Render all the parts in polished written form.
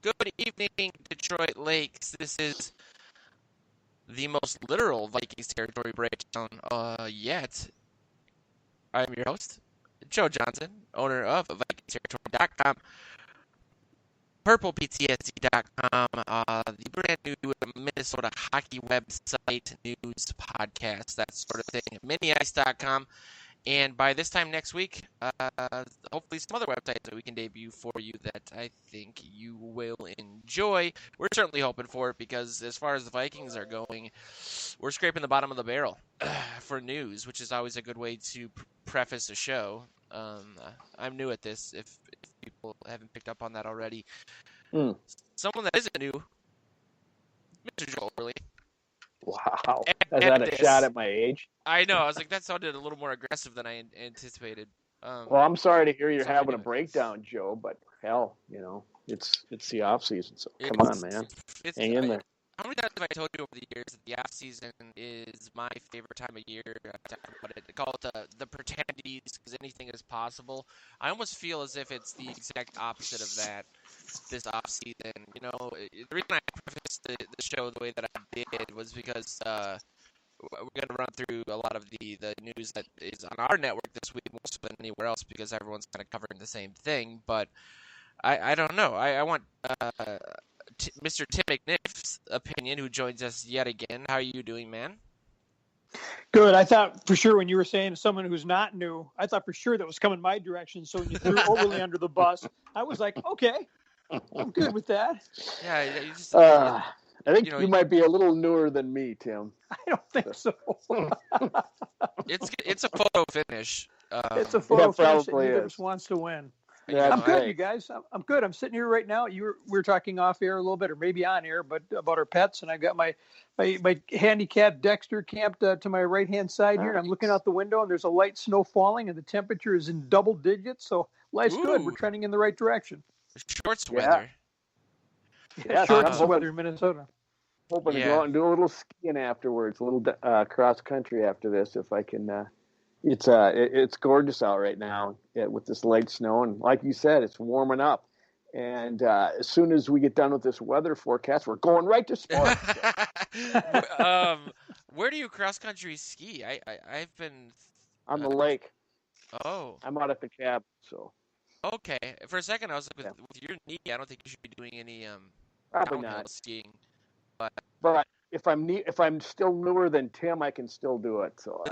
Good evening, Detroit Lakes. This is the most literal Vikings territory breakdown yet. I'm your host, Joe Johnson, owner of VikingsTerritory.com, PurplePTSD.com, the brand new Minnesota hockey website, news, podcast, that sort of thing, MiniIce.com. And by this time next week, hopefully some other websites that we can debut for you that I think you will enjoy. We're certainly hoping for it because as far as the Vikings are going, we're scraping the bottom of the barrel for news, which is always a good way to preface a show. I'm new at this, if people haven't picked up on that already. Someone that isn't new, Mr. Joel Early. Wow. Is that a shot at my age? I know. I was like, that sounded a little more aggressive than I anticipated. Well, I'm sorry to hear you're having a breakdown, Joe, but hell, it's the off season, so come on, man. Hang in there. How many times have I told you over the years that the off season is my favorite time of year? I talk about it. I call it the Pretendies because anything is possible. I almost feel as if it's the exact opposite of that this off season. The reason I prefaced the show the way that I did was because we're going to run through a lot of the news that is on our network this week more so than anywhere else because everyone's kind of covering the same thing. But I don't know. I want Mr. Tim McNiff's opinion, who joins us yet again. How are you doing, man? Good. I thought for sure when you were saying someone who's not new, I thought for sure that was coming my direction. So when you threw overly under the bus, I was like, okay, I'm good with that. Yeah, you just. I think you might be a little newer than me, Tim. I don't think so. It's a photo finish. It's a photo finish that neither of us is. wants to win. Yeah, I'm good, you guys. I'm good. I'm sitting here right now. We were talking off air a little bit, or maybe on air, but about our pets. And I got my handicapped Dexter camped to my right hand side here. And I'm looking out the window, and there's a light snow falling, and the temperature is in double digits. So life's good. We're trending in the right direction. Shorts weather. Yeah, shorts weather in Minnesota. Hoping to go out and do a little skiing afterwards, a little cross country after this, if I can. It's gorgeous out right now with this light snow, and like you said, it's warming up. And as soon as we get done with this weather forecast, we're going right to sports. Where do you cross country ski? I've been on the lake. Oh, I'm out at the cabin. So okay. For a second, I was like, with your knee, I don't think you should be doing any probably downhill not skiing. But if I'm still newer than Tim, I can still do it. So.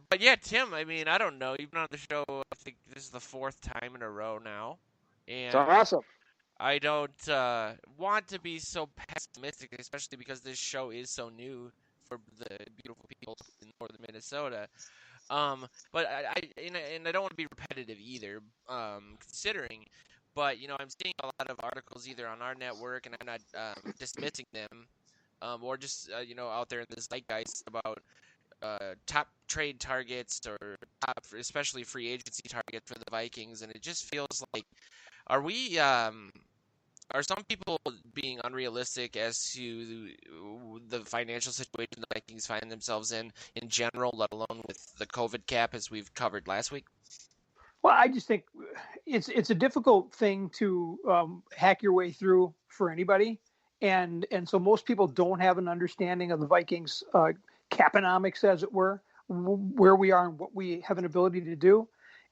But yeah, Tim. I mean, I don't know. You've been on the show. I think this is the 4th time in a row now, and it's awesome. I don't want to be so pessimistic, especially because this show is so new for the beautiful people in northern Minnesota. But I don't want to be repetitive either, considering. But, I'm seeing a lot of articles either on our network, and I'm not dismissing them, or just, out there in the zeitgeist about top trade targets or top, especially free agency targets for the Vikings. And it just feels like, are some people being unrealistic as to the financial situation the Vikings find themselves in general, let alone with the COVID cap as we've covered last week? Well, I just think it's a difficult thing to hack your way through for anybody, and so most people don't have an understanding of the Vikings caponomics, as it were, where we are and what we have an ability to do.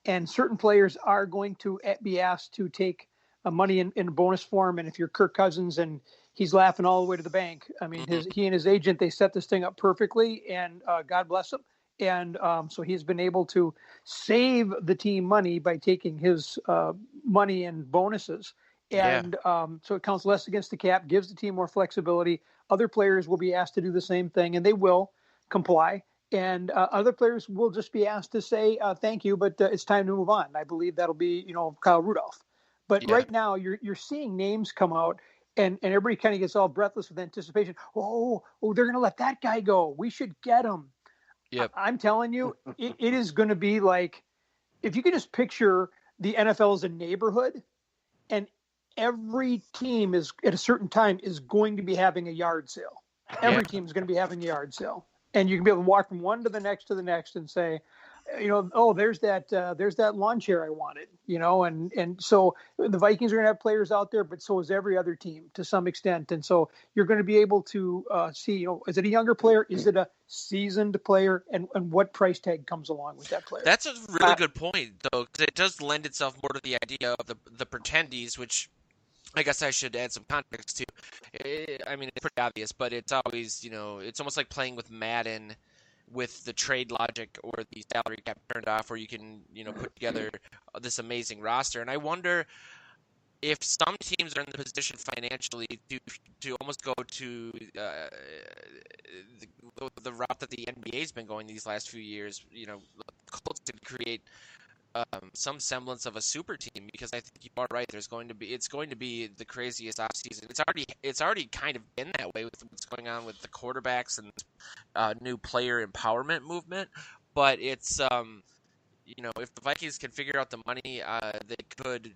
And certain players are going to be asked to take money in bonus form. And if you're Kirk Cousins and he's laughing all the way to the bank, I mean, he and his agent, they set this thing up perfectly, and God bless him. And so he's been able to save the team money by taking his money and bonuses. And so it counts less against the cap, gives the team more flexibility. Other players will be asked to do the same thing, and they will comply. And other players will just be asked to say, thank you, but it's time to move on. I believe that'll be, Kyle Rudolph. But right now you're seeing names come out, and everybody kind of gets all breathless with anticipation. Oh, they're going to let that guy go. We should get him. Yep. I'm telling you, it is going to be like, if you can just picture the NFL as a neighborhood, and every team is at a certain time is going to be having a yard sale. Every team is going to be having a yard sale. And you can be able to walk from one to the next and say, there's that lawn chair I wanted, and so the Vikings are going to have players out there, but so is every other team to some extent. And so you're going to be able to see, is it a younger player? Is it a seasoned player? And what price tag comes along with that player? That's a really good point, though, because it does lend itself more to the idea of the Pretendies, which I guess I should add some context to. I mean, it's pretty obvious, but it's always, it's almost like playing with Madden with the trade logic or the salary cap turned off, where you can, put together this amazing roster. And I wonder if some teams are in the position financially to almost go to the route that the NBA's been going these last few years, Colts to create some semblance of a super team, because I think you are right. It's going to be the craziest offseason. It's already kind of been that way with what's going on with the quarterbacks and new player empowerment movement. But it's if the Vikings can figure out the money, they could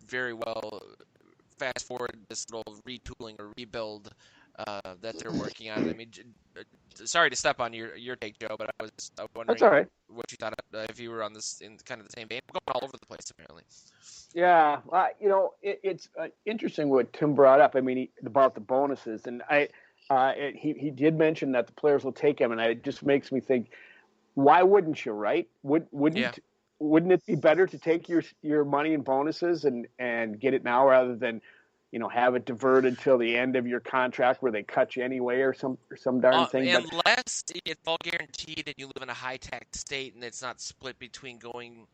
very well fast forward this little retooling or rebuild that they're working on. I mean, sorry to step on your take, Joe, but I was wondering That's all right. What you thought if you were on this in kind of the same vein. I'm going all over the place, apparently. Yeah, it's interesting what Tim brought up. I mean, about the bonuses, and he did mention that the players will take them, and it just makes me think, why wouldn't you, right? Wouldn't it be better to take your money and bonuses and get it now rather than, have it diverted till the end of your contract where they cut you anyway or some darn thing? Unless it's all guaranteed and you live in a high-tax state and it's not split between going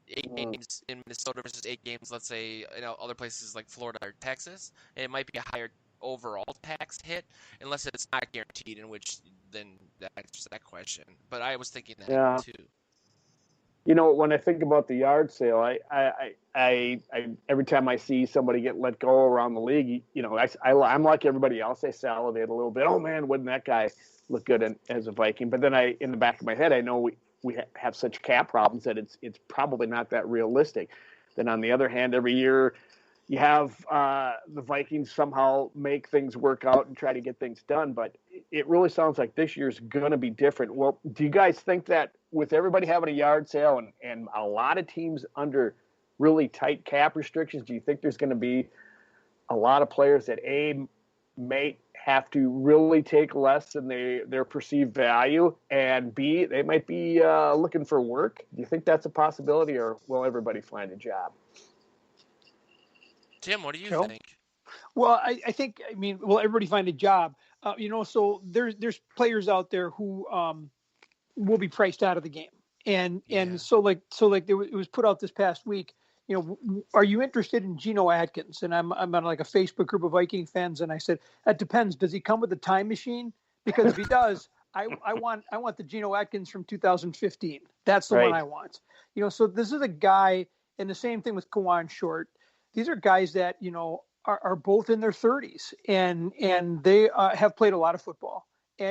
8 games in Minnesota versus 8 games, let's say, other places like Florida or Texas, it might be a higher overall tax hit, unless it's not guaranteed, in which then that answers that question. But I was thinking that too. When I think about the yard sale, I every time I see somebody get let go around the league, I'm like everybody else. I salivate a little bit. Oh man, wouldn't that guy look good as a Viking? But then in the back of my head, I know we have such cap problems that it's probably not that realistic. Then on the other hand, every year you have the Vikings somehow make things work out and try to get things done. But it really sounds like this year's going to be different. Well, do you guys think that with everybody having a yard sale and a lot of teams under really tight cap restrictions, do you think there's going to be a lot of players that may have to really take less than their perceived value, and B, they might be looking for work? Do you think that's a possibility, or will everybody find a job? Tim, what do you think? Well, I think, will everybody find a job? So there's players out there who will be priced out of the game. And so it was put out this past week, are you interested in Geno Atkins? And I'm on like a Facebook group of Viking fans, and I said, that depends. Does he come with a time machine? Because if he does, I want the Geno Atkins from 2015. That's the one I want. So this is a guy, and the same thing with Kawan Short. These are guys that, are both in their 30s, and they have played a lot of football.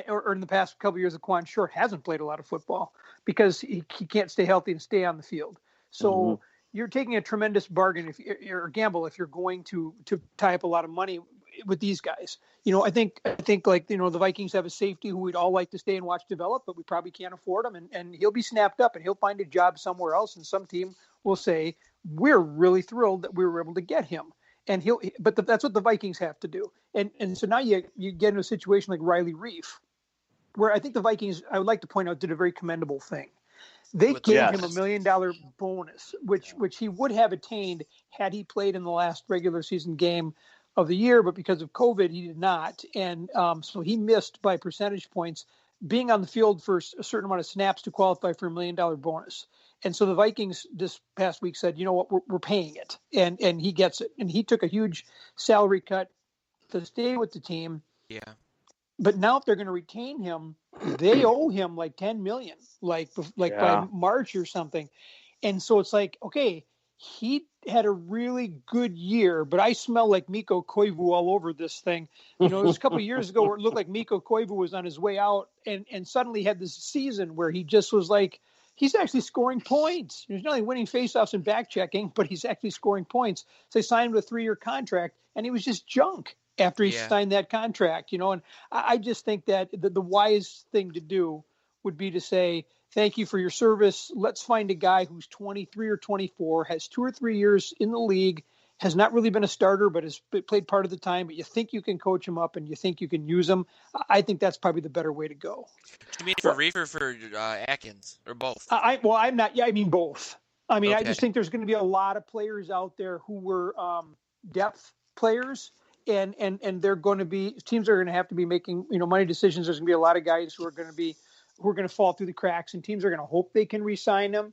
Or in the past couple of years, Kawan Short hasn't played a lot of football because he can't stay healthy and stay on the field. So you're taking a tremendous bargain or gamble if you're going to tie up a lot of money with these guys. I think like, the Vikings have a safety who we'd all like to stay and watch develop, but we probably can't afford him, and he'll be snapped up and he'll find a job somewhere else, and some team will say, we're really thrilled that we were able to get him. And that's what the Vikings have to do. And so now you get in a situation like Riley Reif, where I think the Vikings, I would like to point out, did a very commendable thing. They gave him $1 million bonus, which he would have attained had he played in the last regular season game of the year, but because of COVID, he did not. And so he missed by percentage points being on the field for a certain amount of snaps to qualify for $1 million bonus. And so the Vikings this past week said, you know what, we're paying it. And he gets it. And he took a huge salary cut to stay with the team. Yeah. But now if they're going to retain him, they owe him like $10 million, by March or something. And so it's like, okay, he had a really good year, but I smell like Mikko Koivu all over this thing. It was a couple of years ago where it looked like Mikko Koivu was on his way out and suddenly had this season where he just was like, he's actually scoring points. He's not only winning faceoffs and back checking, but he's actually scoring points. So they signed him to a 3-year contract, and he was just junk after he signed that contract, And I just think that the wise thing to do would be to say, Thank you for your service. Let's find a guy who's 23 or 24, has 2 or 3 years in the league, has not really been a starter, but has played part of the time, but you think you can coach him up and you think you can use him. I think that's probably the better way to go. Do you mean for Reef or for Atkins, or both? I'm not. Yeah, I mean both. I mean, Okay. I just think there's going to be a lot of players out there who were depth players, and they're going to be teams are going to have to be making money decisions. There's going to be a lot of guys who are going to fall through the cracks, and teams are going to hope they can re-sign them,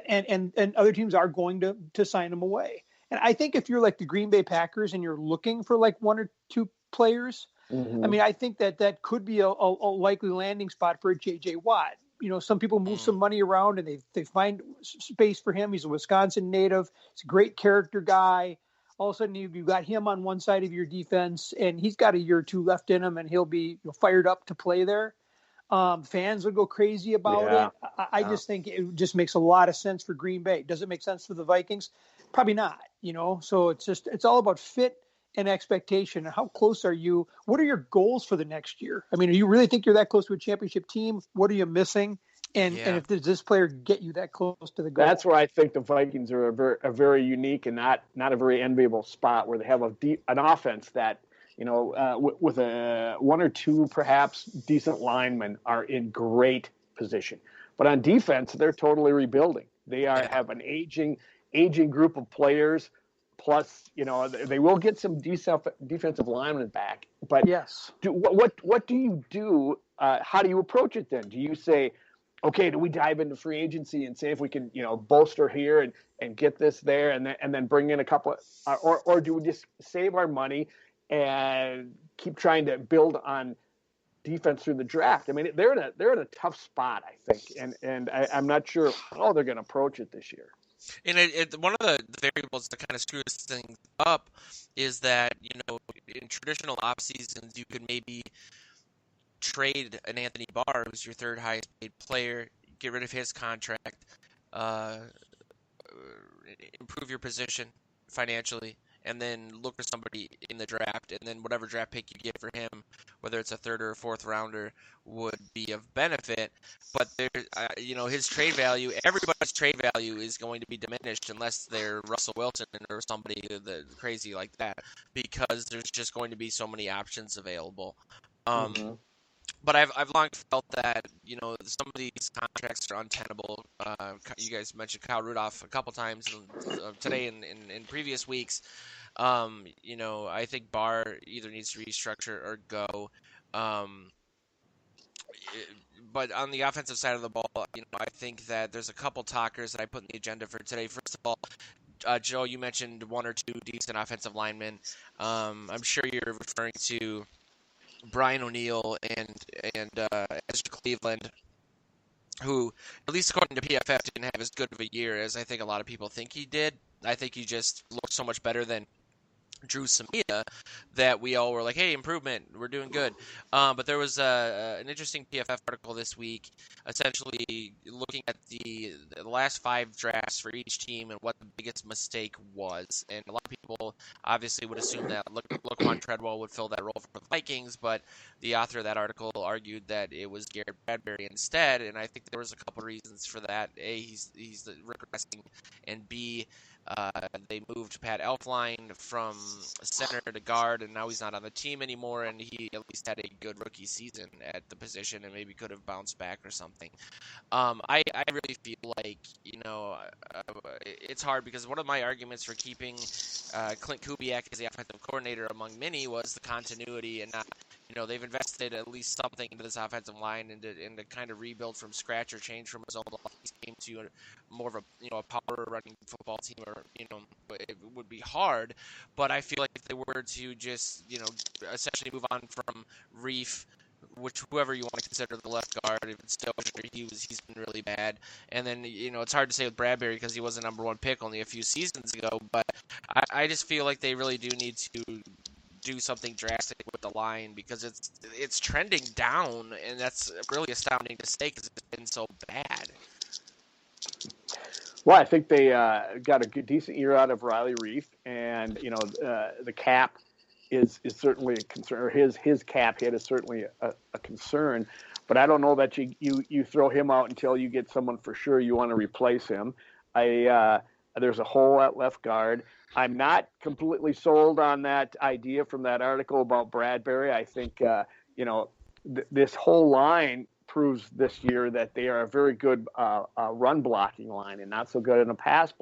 and other teams are going to sign them away. And I think if you're like the Green Bay Packers and you're looking for like 1 or 2 players, I mean, I think that could be a likely landing spot for a J.J. Watt. Some people move some money around and they find space for him. He's a Wisconsin native. He's a great character guy. All of a sudden, you've got him on one side of your defense, and he's got a year or 2 left in him, and he'll be fired up to play there. Fans would go crazy about it. I just think it just makes a lot of sense for Green Bay. Does it make sense for the Vikings? Probably not. So it's all about fit and expectation. And how close are you? What are your goals for the next year? I mean, do you really think you're that close to a championship team? What are you missing? And if does this player get you that close to the goal? That's where I think the Vikings are a very unique and not a very enviable spot, where they have an offense that, with a 1 or 2 perhaps decent linemen are in great position. But on defense, they're totally rebuilding. They have an aging group of players. Plus, they will get some defensive linemen back. But yes, what do you do? How do you approach it then? Do you say, okay, do we dive into free agency and say if we can, bolster here and get this there, and then bring in a couple, or do we just save our money and keep trying to build on defense through the draft? I mean, they're in a tough spot, I think, and I'm not sure how they're going to approach it this year. And one of the variables that kind of screws things up is that, in traditional off seasons, you could maybe trade an Anthony Barr, who's your 3rd highest paid player, get rid of his contract, improve your position financially, and then look for somebody in the draft, and then whatever draft pick you get for him, whether it's a 3rd or a 4th rounder, would be of benefit. But his trade value, everybody's trade value is going to be diminished unless they're Russell Wilson or somebody crazy like that, because there's just going to be so many options available. But I've long felt that some of these contracts are untenable. You guys mentioned Kyle Rudolph a couple times today and in previous weeks. I think Barr either needs to restructure or go. But on the offensive side of the ball, I think that there's a couple talkers that I put in the agenda for today. First of all, Joe, you mentioned 1 or 2 decent offensive linemen. I'm sure you're referring to Brian O'Neill and Ezra Cleveland, who, at least according to PFF, didn't have as good of a year as I think a lot of people think he did. I think he just looked so much better than Drew Samia that we all were like, hey, improvement, we're doing good. But there was an interesting PFF article this week, essentially looking at the last 5 drafts for each team and what the biggest mistake was. And a lot of people obviously would assume that Laquan Treadwell would fill that role for the Vikings, but the author of that article argued that it was Garrett Bradbury instead, and I think there was a couple of reasons for that. A, he's regressing, and B, they moved Pat Elflein from center to guard, and now he's not on the team anymore, and he at least had a good rookie season at the position and maybe could have bounced back or something. I really feel like, it's hard because one of my arguments for keeping Clint Kubiak as the offensive coordinator among many was the continuity and not, they've invested at least something into this offensive line and to kind of rebuild from scratch or change from his old team to more of a power running football team, or it would be hard. But I feel like if they were to just essentially move on from Reef, whoever you want to consider the left guard, if it's Dozier, he's been really bad. And then it's hard to say with Bradbury because he was a number 1 pick only a few seasons ago. But I just feel like they really do need to do something drastic with the line because it's trending down, and that's really astounding to say because it's been so bad. Well, I think they got a decent year out of Riley Reef, and the cap is certainly a concern. Or his cap hit is certainly a concern. but I don't know that you throw him out until you get someone for sure you want to replace him. There's a hole at left guard. I'm not completely sold on that idea from that article about Bradbury. I think this whole line proves this year that they are a very good run blocking line and not so good in a pass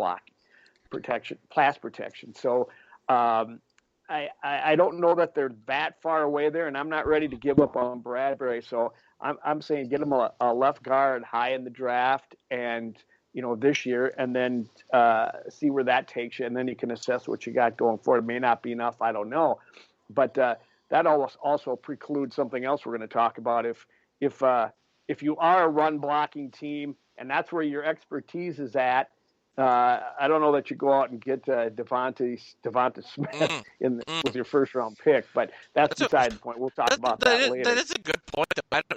protection. So I don't know that they're that far away there, and I'm not ready to give up on Bradbury. So I'm saying get him a left guard high in the draft and this year, and then see where that takes you, and then you can assess what you got going forward. It may not be enough, I don't know, but that also precludes something else we're going to talk about. If you are a run blocking team and that's where your expertise is at, I don't know that you go out and get Devonta Smith with your first round pick, but that's beside the point. We'll talk about that later. That is a good point.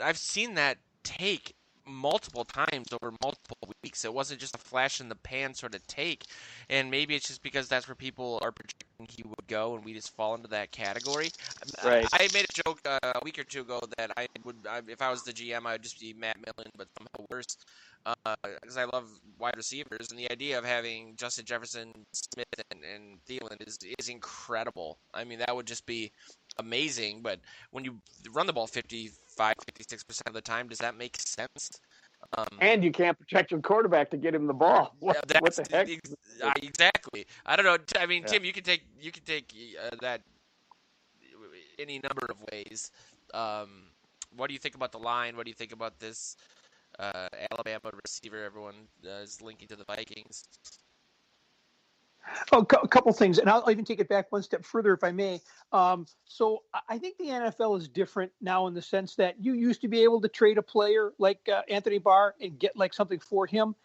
I've seen that take multiple times over multiple weeks. It wasn't just a flash in the pan sort of take, and maybe it's just because that's where people are projecting he would go, and we just fall into that category. Right. I made a joke a week or two ago that if I was the GM, I would just be Matt Millen, but somehow worse, because I love wide receivers, and the idea of having Justin Jefferson, Smith, and Thielen is incredible. I mean, that would just be amazing, but when you run the ball 56% of the time, does that make sense? And you can't protect your quarterback to get him the ball. What the heck? Exactly. I don't know. I mean, Tim, you can take that any number of ways. What do you think about the line? What do you think about this Alabama receiver everyone is linking to the Vikings? Oh, a couple things, and I'll even take it back one step further, if I may. So I think the NFL is different now in the sense that you used to be able to trade a player like Anthony Barr and get like something for him,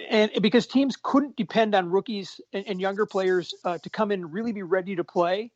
and because teams couldn't depend on rookies and younger players to come in and really be ready to play.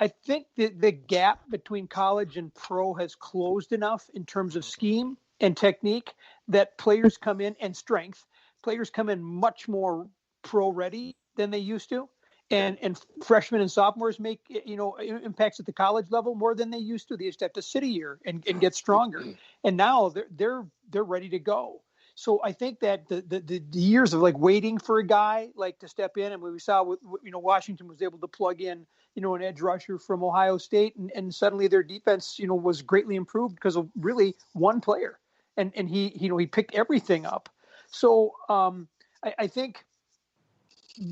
I think the gap between college and pro has closed enough in terms of scheme and technique that players come in and strength. Players come in much more pro ready than they used to, and freshmen and sophomores make impacts at the college level more than they used to. They used to have to sit a year and get stronger, and now they're ready to go. So I think that the years of like waiting for a guy like to step in, and we saw Washington was able to plug in an edge rusher from Ohio State, and suddenly their defense was greatly improved because of really one player, and he picked everything up. So I think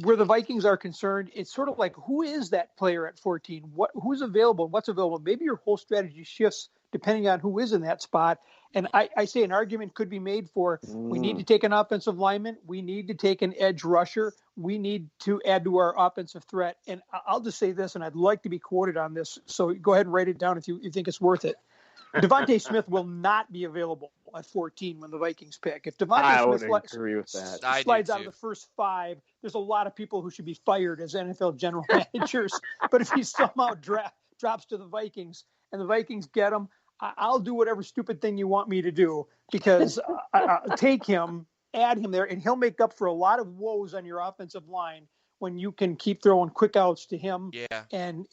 where the Vikings are concerned, it's sort of like, who is that player at 14? Who's available? What's available? Maybe your whole strategy shifts depending on who is in that spot. And I say an argument could be made for, we need to take an offensive lineman. We need to take an edge rusher. We need to add to our offensive threat. And I'll just say this, and I'd like to be quoted on this. So go ahead and write it down if you think it's worth it. Devonta Smith will not be available at 14 when the Vikings pick. If Devonta Smith agree with that. slides out of the first 5, there's a lot of people who should be fired as NFL general managers. But if he somehow drops to the Vikings and the Vikings get him, I'll do whatever stupid thing you want me to do, because take him, add him there, and he'll make up for a lot of woes on your offensive line when you can keep throwing quick outs to him and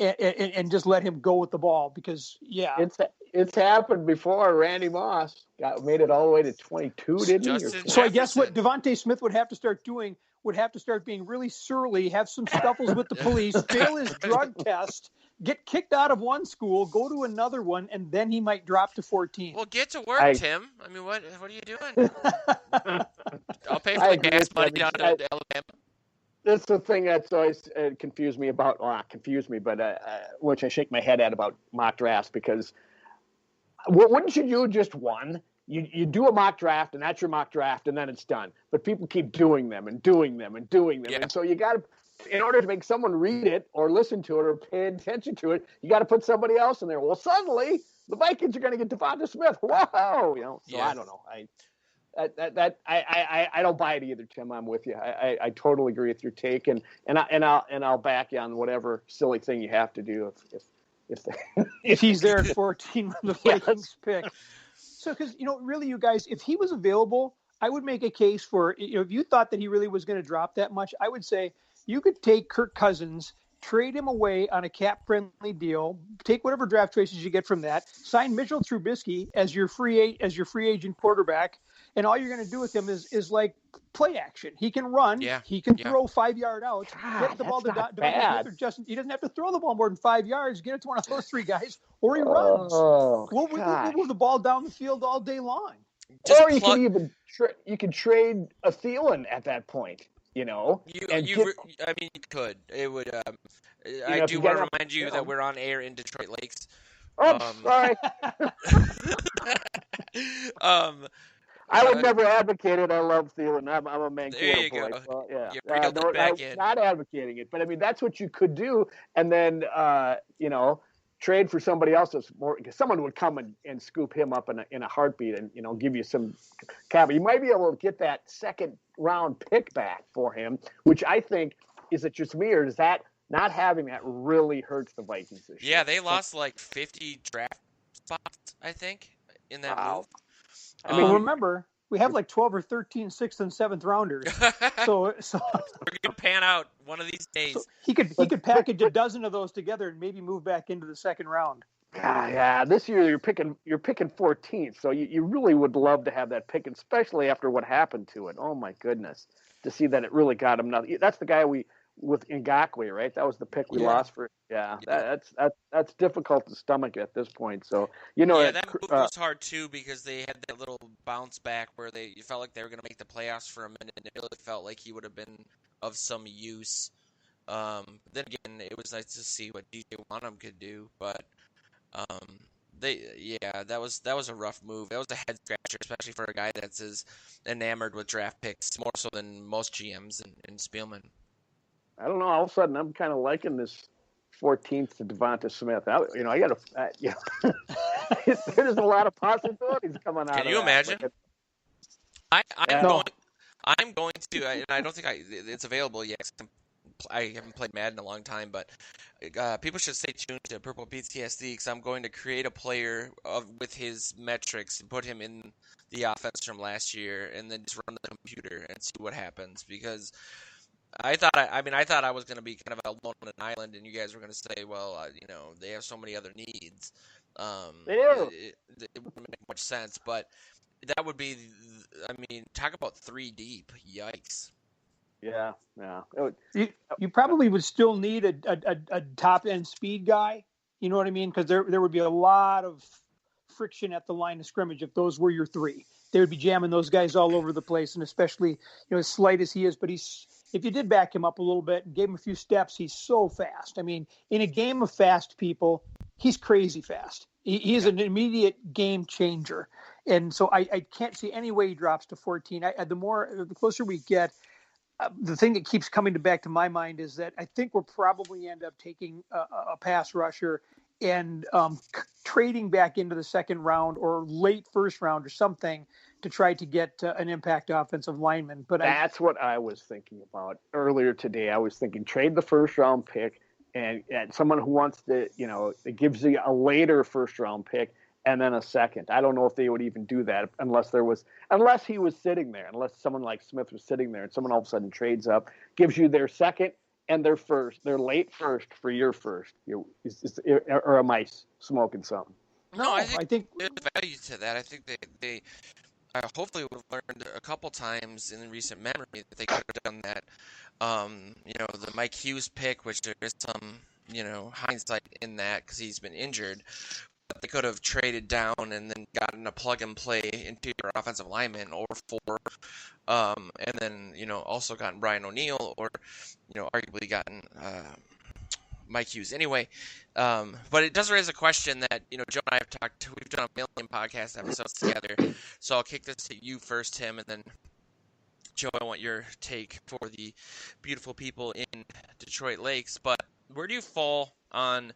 just let him go with the ball, because it's happened before. Randy Moss made it all the way to 22, didn't he? So I guess what Devonta Smith would have to start doing would have to start being really surly, have some scuffles with the police, fail his drug test, get kicked out of one school, go to another one, and then he might drop to 14. Well, get to work, Tim. I mean, what are you doing? I'll pay for the gas money down to Alabama. That's the thing that's always confused me about, which I shake my head at about mock drafts, because wouldn't you do just one? You do a mock draft, and that's your mock draft, and then it's done. But people keep doing them and doing them and doing them. Yeah. And so you got to, in order to make someone read it or listen to it or pay attention to it, you got to put somebody else in there. Well, suddenly the Vikings are going to get Devonta Smith. Whoa! So I don't know. I don't buy it either, Tim. I'm with you. I totally agree with your take, and I'll back you on whatever silly thing you have to do if he's there at 14 when the Vikings pick. So, because really, you guys, if he was available, I would make a case for, if you thought that he really was going to drop that much, I would say you could take Kirk Cousins, trade him away on a cap-friendly deal. Take whatever draft choices you get from that. Sign Mitchell Trubisky as your free agent quarterback, and all you're going to do with him is like play action. He can run. Yeah. He can throw 5-yard outs. God, Get the ball to not Devontae Smith or Justin. He doesn't have to throw the ball more than 5 yards. Get it to one of those three guys, or he runs. Oh, We'll move the ball down the field all day long. Or you can even trade a Thielen at that point. I mean, you could. It would. I do want to remind you that we're on air in Detroit Lakes. Oh, sorry. I would never advocate it. I love Thielen. I'm a Mankato boy. Go. So, yeah. I'm not advocating it, but I mean that's what you could do, and then trade for somebody else that's more. Because someone would come and scoop him up in a heartbeat, and give you some cap. You might be able to get that second round pick back for him, which I think is it just me, or is that not having that really hurts the Vikings this year? Yeah, they lost like 50 draft spots, I think, in that move. I mean, remember, we have like 12 or 13 6th and 7th rounders. So we're gonna pan out one of these days. So he could package a dozen of those together and maybe move back into the second round. Yeah. This year you're picking 14th, so you really would love to have that pick, especially after what happened to it. Oh my goodness, to see that it really got him. That's the guy with Ngakoue, right? That was the pick we lost for. Yeah, that's difficult to stomach at this point. So that move was hard too because they had that little bounce back where you felt like they were going to make the playoffs for a minute, and it really felt like he would have been of some use. Then again, it was nice to see what DJ Wanham could do, but that was a rough move. That was a head scratcher, especially for a guy that's as enamored with draft picks, more so than most GMs and Spielman. I don't know. All of a sudden, I'm kind of liking this 14th to Devonta Smith. I got to. There's a lot of possibilities coming out. Can you imagine? I'm going to, and I don't think it's available yet. I haven't played Madden in a long time, but people should stay tuned to Purple PTSD because I'm going to create a player with his metrics and put him in the offense from last year, and then just run the computer and see what happens because. I thought I was going to be kind of alone on an island, and you guys were going to say, well, they have so many other needs. They do. It wouldn't make much sense, but that would be, talk about 3 deep. Yikes. Yeah. You probably would still need a top-end speed guy, you know what I mean? Because there would be a lot of friction at the line of scrimmage if those were your 3. They would be jamming those guys all over the place, and especially, as slight as he is, but if you did back him up a little bit and gave him a few steps, he's so fast. I mean, in a game of fast people, he's crazy fast. He's an immediate game changer. And so I can't see any way he drops to 14. The closer we get, the thing that keeps coming back to my mind is that I think we'll probably end up taking a pass rusher and trading back into the second round or late first round or something to try to get an impact offensive lineman. But that's what I was thinking about earlier today. I was thinking trade the first round pick and someone who wants to, it gives you a later first round pick and then a second. I don't know if they would even do that unless he was sitting there, unless someone like Smith was sitting there and someone all of a sudden trades up, gives you their second and their late first for your first. Or am I smoking something? No, I think there's value to that. I think they hopefully would have learned a couple times in recent memory that they could have done that. The Mike Hughes pick, which there is some, hindsight in that because he's been injured. But they could have traded down and then gotten a plug-and-play interior offensive lineman or 4, and then, also gotten Brian O'Neill or, arguably gotten Mike Hughes. Anyway, but it does raise a question that, Joe and I have we've done a million podcast episodes together, so I'll kick this to you first, Tim, and then Joe, I want your take for the beautiful people in Detroit Lakes, but where do you fall on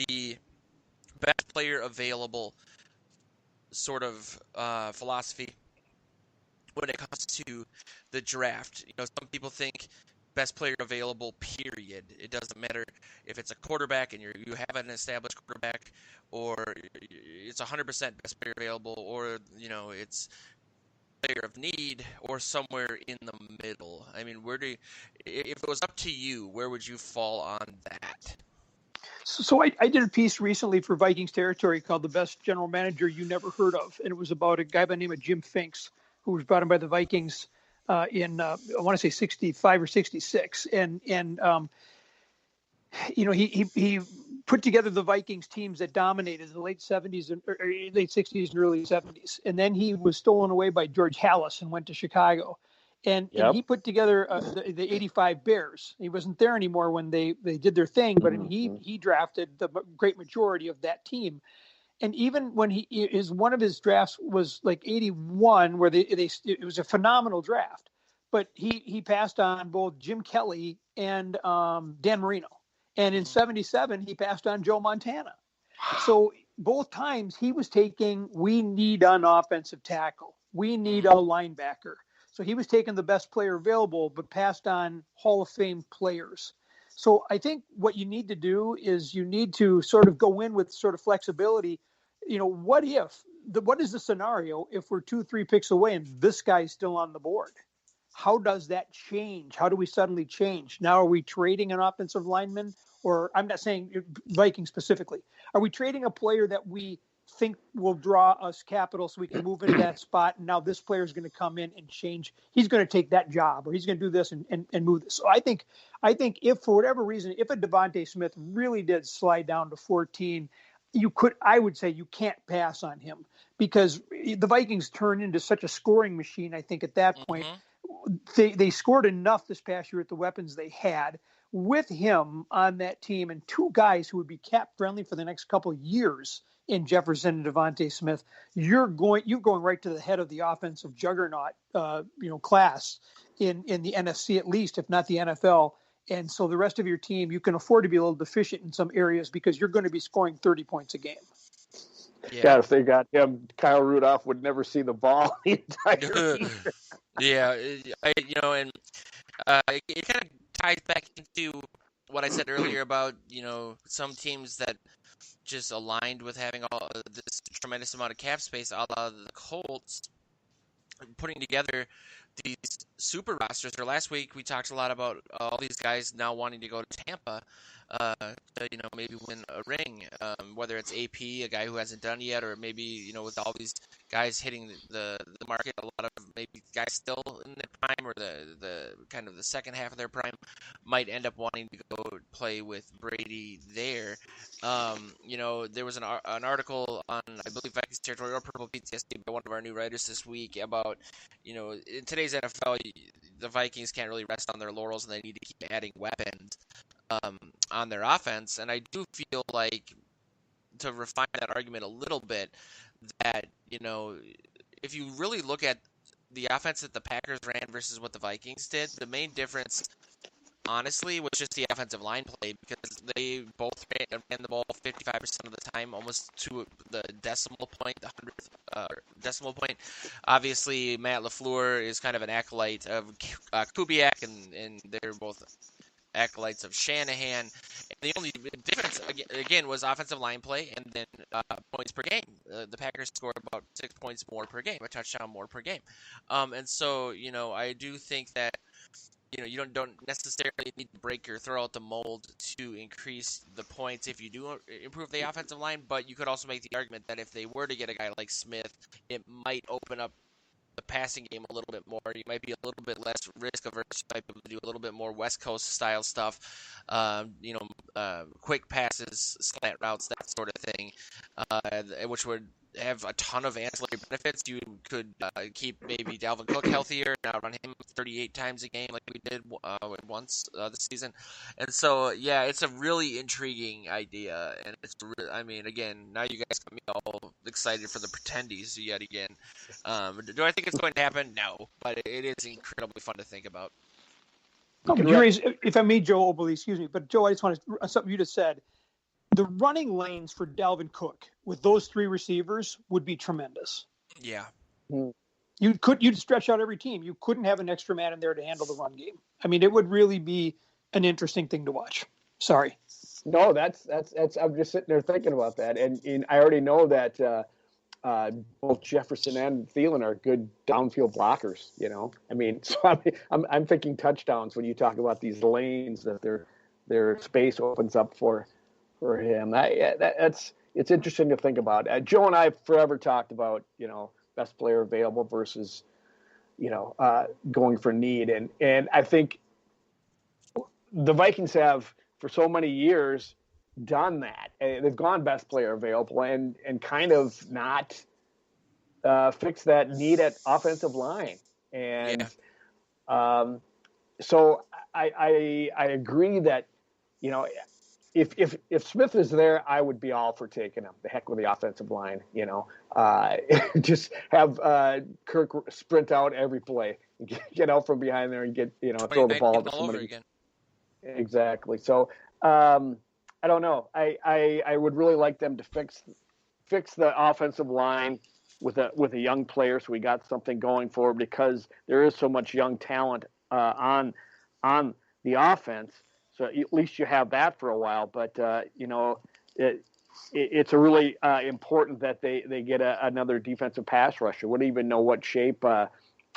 the best player available sort of philosophy when it comes to the draft? Some people think best player available, period. It doesn't matter if it's a quarterback and you have an established quarterback, or it's 100% best player available, or it's player of need or somewhere in the middle? I mean, if it was up to you, where would you fall on that? So I did a piece recently for Vikings Territory called "The Best General Manager You Never Heard of," and it was about a guy by the name of Jim Finks, who was brought in by the Vikings in I want to say 65 or 66, and he put together the Vikings teams that dominated the late 70s and late 60s and early 70s, and then he was stolen away by George Halas and went to Chicago. And he put together the 85 Bears. He wasn't there anymore when they did their thing, but he drafted the great majority of that team. And even when one of his drafts was like 81, where it was a phenomenal draft, but he passed on both Jim Kelly and Dan Marino. And in 77, he passed on Joe Montana. So both times he was taking, we need an offensive tackle. We need a linebacker. So he was taking the best player available, but passed on Hall of Fame players. So I think what you need to do is you need to sort of go in with sort of flexibility. What is the scenario if we're 2-3 picks away and this guy's still on the board? How does that change? How do we suddenly change? Now, are we trading an offensive lineman? Or I'm not saying Vikings specifically. Are we trading a player that we think will draw us capital so we can move into that spot? And now this player is going to come in and change. He's going to take that job, or he's going to do this and move this. So I think if for whatever reason, if a Devontae Smith really did slide down to 14, I would say you can't pass on him, because the Vikings turn into such a scoring machine. I think at that point, they scored enough this past year with the weapons they had. With him on that team and two guys who would be cap friendly for the next couple of years in Jefferson and Devontae Smith, you're going right to the head of the offensive juggernaut, class in the NFC at least, if not the NFL. And so the rest of your team, you can afford to be a little deficient in some areas because you're going to be scoring 30 points a game. Yeah, if they got him, Kyle Rudolph would never see the ball the entire year. Yeah, and it kind of ties back into what I said earlier about, some teams that just aligned with having all this tremendous amount of cap space, a la the Colts, putting together these super rosters. Or last week we talked a lot about all these guys now wanting to go to Tampa to maybe win a ring, whether it's AP, a guy who hasn't done yet, or maybe with all these guys hitting the market, a lot of maybe guys still in their prime or the kind of the second half of their prime might end up wanting to go play with Brady there. There was an article on, I believe, Vikings Territory or Purple PTSD by one of our new writers this week about, in today's NFL, the Vikings can't really rest on their laurels and they need to keep adding weapons on their offense. And I do feel like, to refine that argument a little bit, that, if you really look at the offense that the Packers ran versus what the Vikings did, the main difference, honestly, was just the offensive line play, because they both ran the ball 55% of the time, almost to the decimal point, the 100th decimal point. Obviously, Matt LaFleur is kind of an acolyte of Kubiak, and they're both acolytes of Shanahan. And the only difference, again, was offensive line play and then points per game. The Packers scored about 6 points more per game, a touchdown more per game. And so, I do think that, you don't necessarily need to break or throw out the mold to increase the points if you do improve the offensive line, but you could also make the argument that if they were to get a guy like Smith, it might open up the passing game a little bit more. You might be a little bit less risk averse. You might be able to do a little bit more West Coast style stuff, quick passes, slant routes, that sort of thing, which would have a ton of ancillary benefits. You could keep maybe Dalvin Cook healthier, now run him 38 times a game like we did once this season. And so, yeah, it's a really intriguing idea. And it's, again, now you guys got me all excited for the Pretendies yet again. Do I think it's going to happen? No, but it is incredibly fun to think about. No, but you raise, if I may, Joe Obley, excuse me, but Joe, I just want to, something you just said, the running lanes for Dalvin Cook with those three receivers would be tremendous. Yeah. You'd stretch out every team. You couldn't have an extra man in there to handle the run game. I mean, it would really be an interesting thing to watch. Sorry. No, that's I'm just sitting there thinking about that. And I already know that both Jefferson and Thielen are good downfield blockers. I mean, so I'm thinking touchdowns when you talk about these lanes that their space opens up for him. It's interesting to think about. Joe and I have forever talked about best player available versus going for need, and I think the Vikings have for so many years done that. They've gone best player available and kind of not fixed that need at offensive line. And so I agree that, if Smith is there, I would be all for taking him. The heck with the offensive line, just have Kirk sprint out every play, get out from behind there and throw the ball to somebody. Again. Exactly. So I don't know. I would really like them to fix the offensive line with a young player, so we got something going forward, because there is so much young talent on the offense. So at least you have that for a while. But it's a really important that they get another defensive pass rusher. We don't even know what shape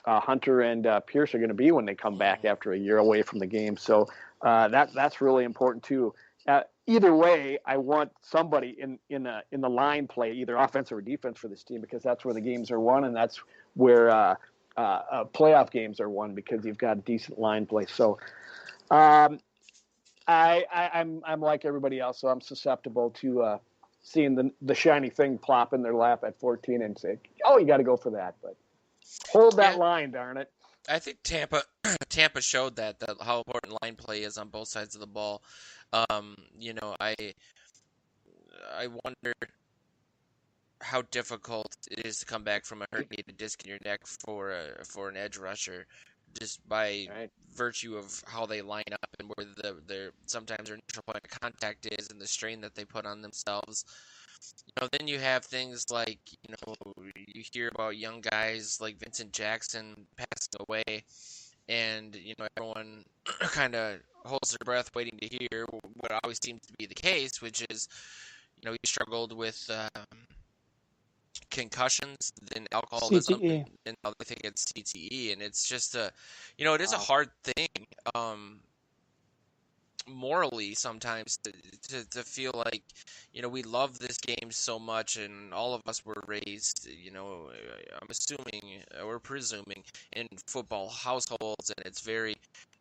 Hunter and Pierce are going to be when they come back after a year away from the game. So that's really important too. Either way, I want somebody in the line play, either offense or defense, for this team, because that's where the games are won, and that's where playoff games are won, because you've got decent line play. So I'm like everybody else, so I'm susceptible to seeing the shiny thing plop in their lap at 14 and say, "Oh, you got to go for that." But hold that line, darn it. I think Tampa showed that how important line play is on both sides of the ball. I wonder how difficult it is to come back from a herniated disc in your neck for an edge rusher, just by virtue of how they line up and where their sometimes their initial point of contact is, and the strain that they put on themselves. Then you have things like, you hear about young guys like Vincent Jackson passing away, and everyone kind of holds their breath waiting to hear what always seems to be the case, which is, he struggled with concussions, then alcoholism, CTE. and I think it's CTE, and it's just it is a hard thing, morally sometimes to feel like, we love this game so much, and all of us were raised, I'm assuming, we're presuming, in football households, and it's very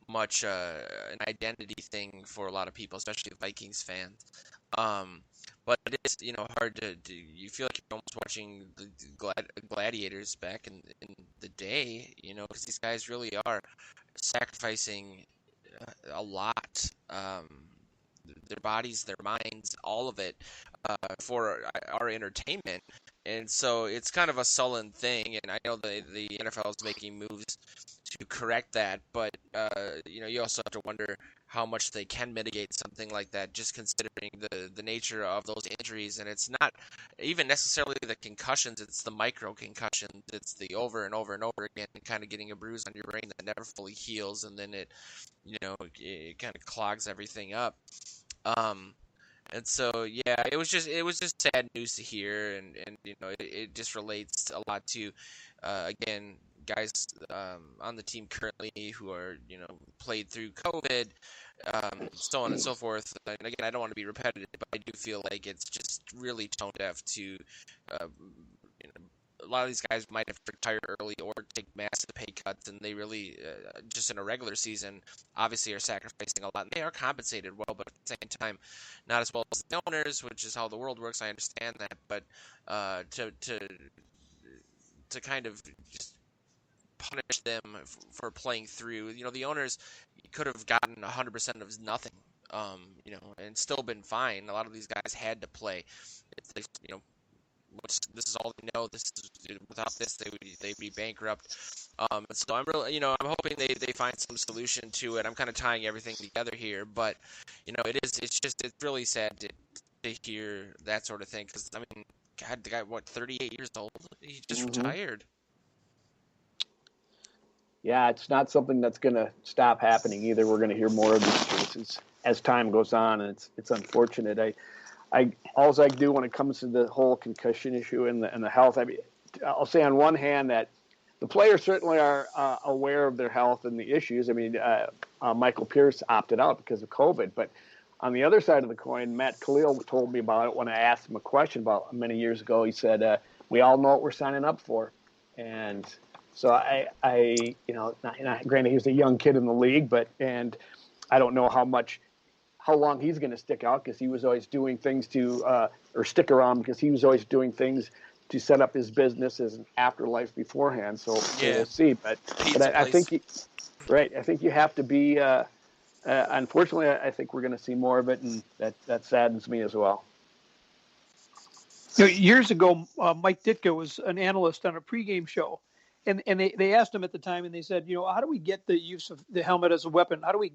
much an identity thing for a lot of people, especially Vikings fans. But it is, hard to you feel like you're almost watching the gladiators back in the day, because these guys really are sacrificing a lot, their bodies, their minds, all of it, for our entertainment. And so it's kind of a sullen thing, and I know the NFL is making moves to correct that, but you also have to wonder how much they can mitigate something like that, just considering the nature of those injuries. And it's not even necessarily the concussions, it's the micro concussions, it's the over and over and over again, kind of getting a bruise on your brain that never fully heals, and then it kind of clogs everything up. And so, it was just sad news to hear, and it just relates a lot to, again, guys on the team currently who are, played through COVID, so on and so forth. And again, I don't want to be repetitive, but I do feel like it's just really tone deaf to, a lot of these guys might have to retire early or take massive pay cuts, and they really, just in a regular season, obviously are sacrificing a lot. And they are compensated well, but at the same time, not as well as the owners, which is how the world works. I understand that, but to kind of just punish them for playing through, the owners could have gotten 100% of nothing, and still been fine. A lot of these guys had to play. It's, this is all they know. Without this, they'd be bankrupt. So I'm really, I'm hoping they find some solution to it. I'm kind of tying everything together here, but it's really sad to hear that sort of thing, because I mean, God, the guy, 38 years old? He just retired. Yeah, it's not something that's going to stop happening either. We're going to hear more of these cases as time goes on, and it's unfortunate. all I do when it comes to the whole concussion issue and the health. I mean, I'll say on one hand that the players certainly are aware of their health and the issues. I mean, Michael Pierce opted out because of COVID, but on the other side of the coin, Matt Khalil told me about it when I asked him a question about many years ago. He said, "We all know what we're signing up for," and so I granted he was a young kid in the league, and I don't know how long he's going to stick out because he was always doing things or stick around because he was always doing things to set up his business as an afterlife beforehand. So we'll see. But I think I think you have to be. Unfortunately, I think we're going to see more of it, and that saddens me as well. Years ago, Mike Ditka was an analyst on a pregame show, and they asked him at the time, and they said, how do we get the use of the helmet as a weapon? How do we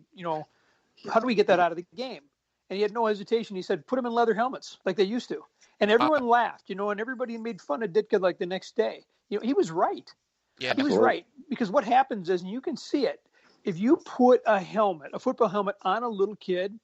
get that out of the game? And he had no hesitation. He said, put them in leather helmets like they used to. And everyone laughed, and everybody made fun of Ditka like the next day. He was right. Yeah, he was right. Because what happens is, and you can see it, if you put a football helmet on a little kid,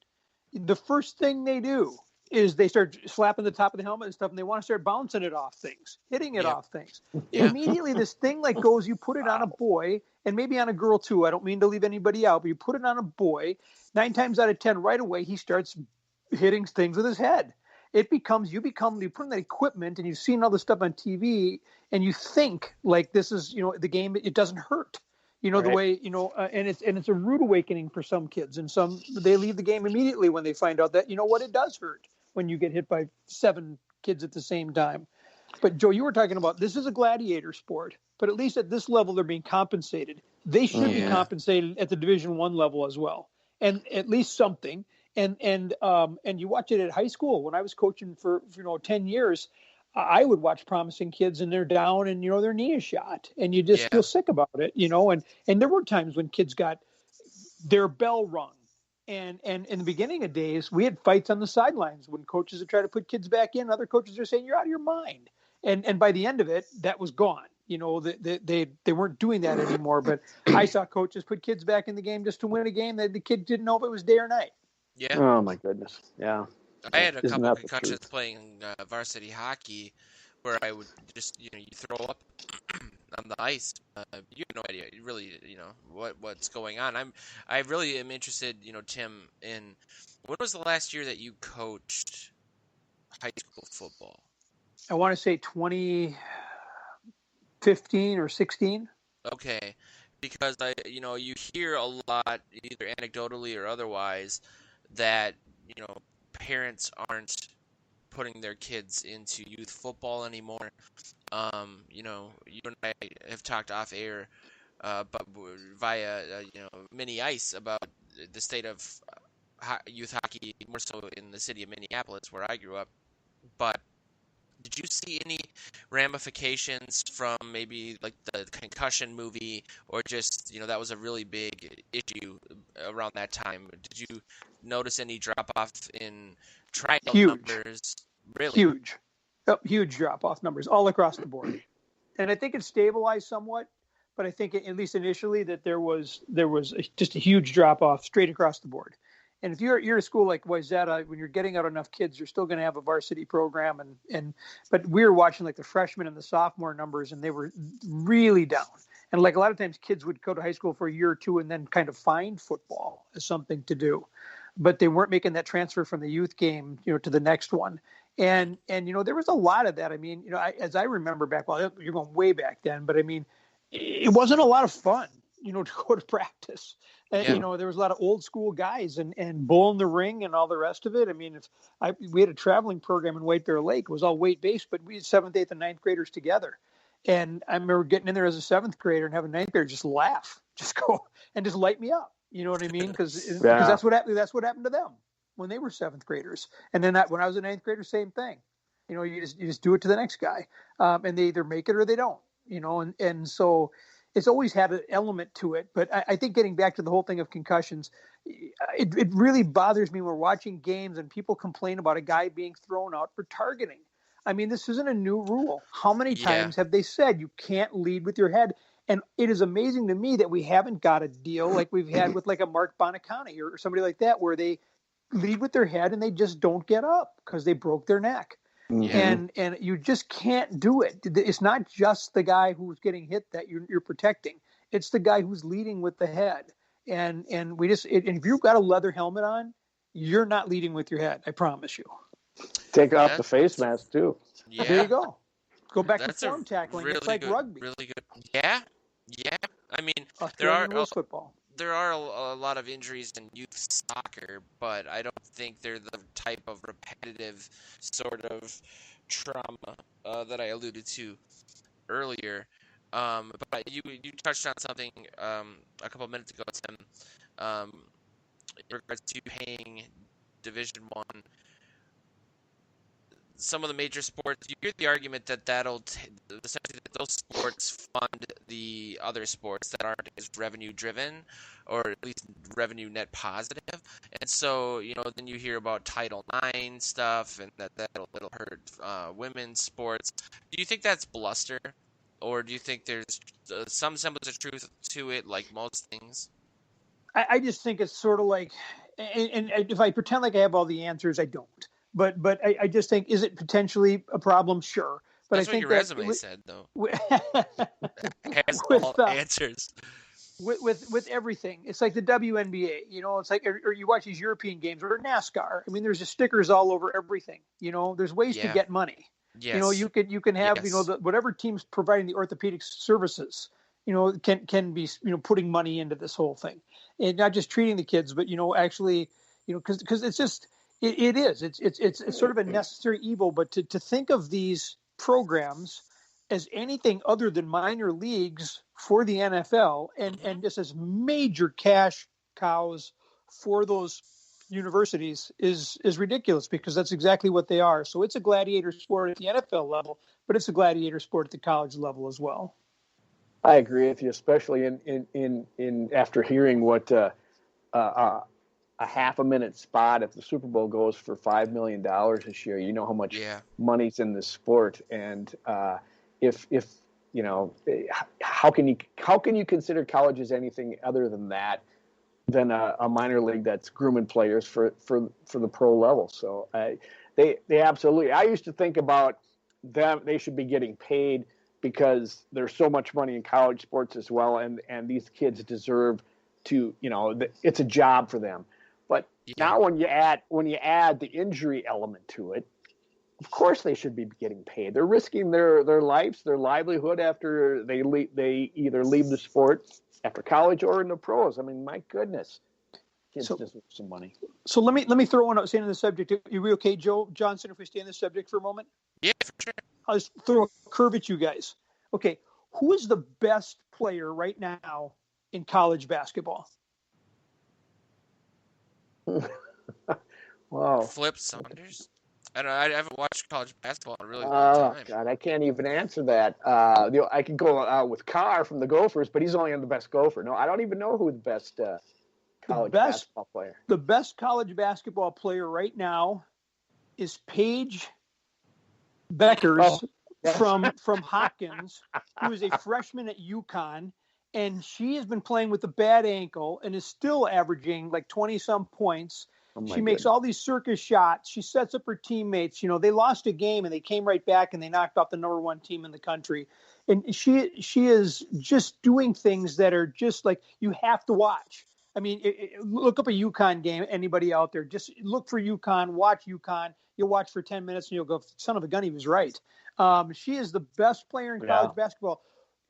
the first thing they do is they start slapping the top of the helmet and stuff, and they want to start bouncing it off things, hitting it off things. Yeah. Immediately, this thing goes, you put it on a boy, and maybe on a girl too. I don't mean to leave anybody out, but you put it on a boy, 9 times out of 10, right away, he starts hitting things with his head. You put in that equipment, and you've seen all this stuff on TV, and you think like this is, the game, it doesn't hurt. Right. The way, and it's a rude awakening for some kids, and some, they leave the game immediately when they find out that, it does hurt when you get hit by 7 kids at the same time. But Joe, you were talking about, this is a gladiator sport, but at least at this level, they're being compensated. They should be compensated at the Division I level as well. And at least something. And you watch it at high school. When I was coaching for 10 years, I would watch promising kids and they're down and, their knee is shot and you just feel sick about it, and there were times when kids got their bell rung. And in the beginning of days, we had fights on the sidelines when coaches would try to put kids back in. Other coaches are saying, you're out of your mind. And by the end of it, that was gone. They weren't doing that anymore. But I saw coaches put kids back in the game just to win a game that the kid didn't know if it was day or night. Yeah. Oh, my goodness. Yeah. I had a couple of concussions playing varsity hockey where I would just, you throw up on the ice. You have no idea, really, what's going on. I really am interested, Tim, in when was the last year that you coached high school football? I want to say 2015 or 16. Okay, because you hear a lot, either anecdotally or otherwise, that parents aren't putting their kids into youth football anymore. You and I have talked off air, but via mini ice about the state of youth hockey, more so in the city of Minneapolis where I grew up. But did you see any ramifications from maybe like the concussion movie, or just that was a really big issue around that time? Did you notice any drop off in tryout numbers? Really huge drop off numbers all across the board, and I think it stabilized somewhat. But I think at least initially that there was just a huge drop off straight across the board. And if you're a school like Wayzata, when you're getting out enough kids, you're still going to have a varsity program. But we were watching like the freshman and the sophomore numbers, and they were really down. And like a lot of times, kids would go to high school for a year or two and then kind of find football as something to do, but they weren't making that transfer from the youth game, to the next one. And there was a lot of that. I mean, as I remember back, well, you're going way back then, but I mean, it wasn't a lot of fun, to go to practice. And, there was a lot of old school guys and bull in the ring and all the rest of it. I mean, we had a traveling program in White Bear Lake. It was all weight based, but we had 7th, 8th, and 9th graders together. And I remember getting in there as a 7th grader and having a 9th grader just laugh, just go and just light me up. You know what I mean? Because that's what happened. That's what happened to them when they were 7th graders. And then when I was a 9th grader, same thing. You just do it to the next guy, and they either make it or they don't. And so it's always had an element to it. But I think getting back to the whole thing of concussions, it really bothers me when we're watching games and people complain about a guy being thrown out for targeting. I mean, this isn't a new rule. How many times have they said you can't lead with your head? And it is amazing to me that we haven't got a deal like we've had with like a Mark Bonacani or somebody like that, where they lead with their head and they just don't get up because they broke their neck. Yeah. And you just can't do it. It's not just the guy who's getting hit that you're protecting. It's the guy who's leading with the head. And if you've got a leather helmet on, you're not leading with your head. I promise you. Take off the face mask too. Yeah. There you go. Go back That's to form tackling. really It's like good, rugby. really good. Yeah. Yeah. I mean, Australian rules football. there are a lot of injuries in youth soccer, but I don't think they're the type of repetitive sort of trauma that I alluded to earlier. But you touched on something a couple of minutes ago, Tim, in regards to paying Division One. Some of the major sports, you hear the argument that essentially that those sports fund the other sports that aren't as revenue driven, or at least revenue net positive. And so, then you hear about Title IX stuff, and that'll hurt women's sports. Do you think that's bluster, or do you think there's some semblance of truth to it, like most things? I just think it's sort of like, and if I pretend like I have all the answers, I don't. But I just think, is it potentially a problem? Sure. But That's I think what your resume said, though. Has all answers. With everything, it's like the WNBA. It's like, or you watch these European games or NASCAR. I mean, there's just stickers all over everything. There's ways to get money. Yes. You can have whatever team's providing the orthopedic services. Can be putting money into this whole thing, and not just treating the kids, but actually because it's just. It is. It's sort of a necessary evil, but to think of these programs as anything other than minor leagues for the NFL and just as major cash cows for those universities is ridiculous, because that's exactly what they are. So it's a gladiator sport at the NFL level, but it's a gladiator sport at the college level as well. I agree with you, especially in after hearing what a half a minute spot, if the Super Bowl goes for $5 million this year, you know how much money's in this sport. And if how can you consider colleges anything other than that, than a minor league that's grooming players for the pro level? So they absolutely. I used to think about them; they should be getting paid because there's so much money in college sports as well, and these kids deserve to. It's a job for them. But now when you add the injury element to it, of course they should be getting paid. They're risking their lives, their livelihood after they either leave the sport after college or in the pros. I mean, my goodness, kids deserve some money. So let me throw one out, staying on the subject. Are you okay, Joe Johnson, if we stay on the subject for a moment? Yeah, for sure. I'll just throw a curve at you guys. Okay, who is the best player right now in college basketball? Wow. Flip Saunders? I haven't watched college basketball in a really long time. Oh, God, I can't even answer that. I could go with Carr from the Gophers, but he's only on the best Gopher. No, I don't even know who the best college basketball player. The best college basketball player right now is Paige Beckers from Hopkins, who is a freshman at UConn. And she has been playing with a bad ankle and is still averaging like 20-some points. She makes all these circus shots. She sets up her teammates. They lost a game and they came right back and they knocked off the number one team in the country. And she is just doing things that are just like you have to watch. I mean, look up a UConn game, anybody out there. Just look for UConn, watch UConn. You'll watch for 10 minutes and you'll go, son of a gun, he was right. She is the best player in college basketball.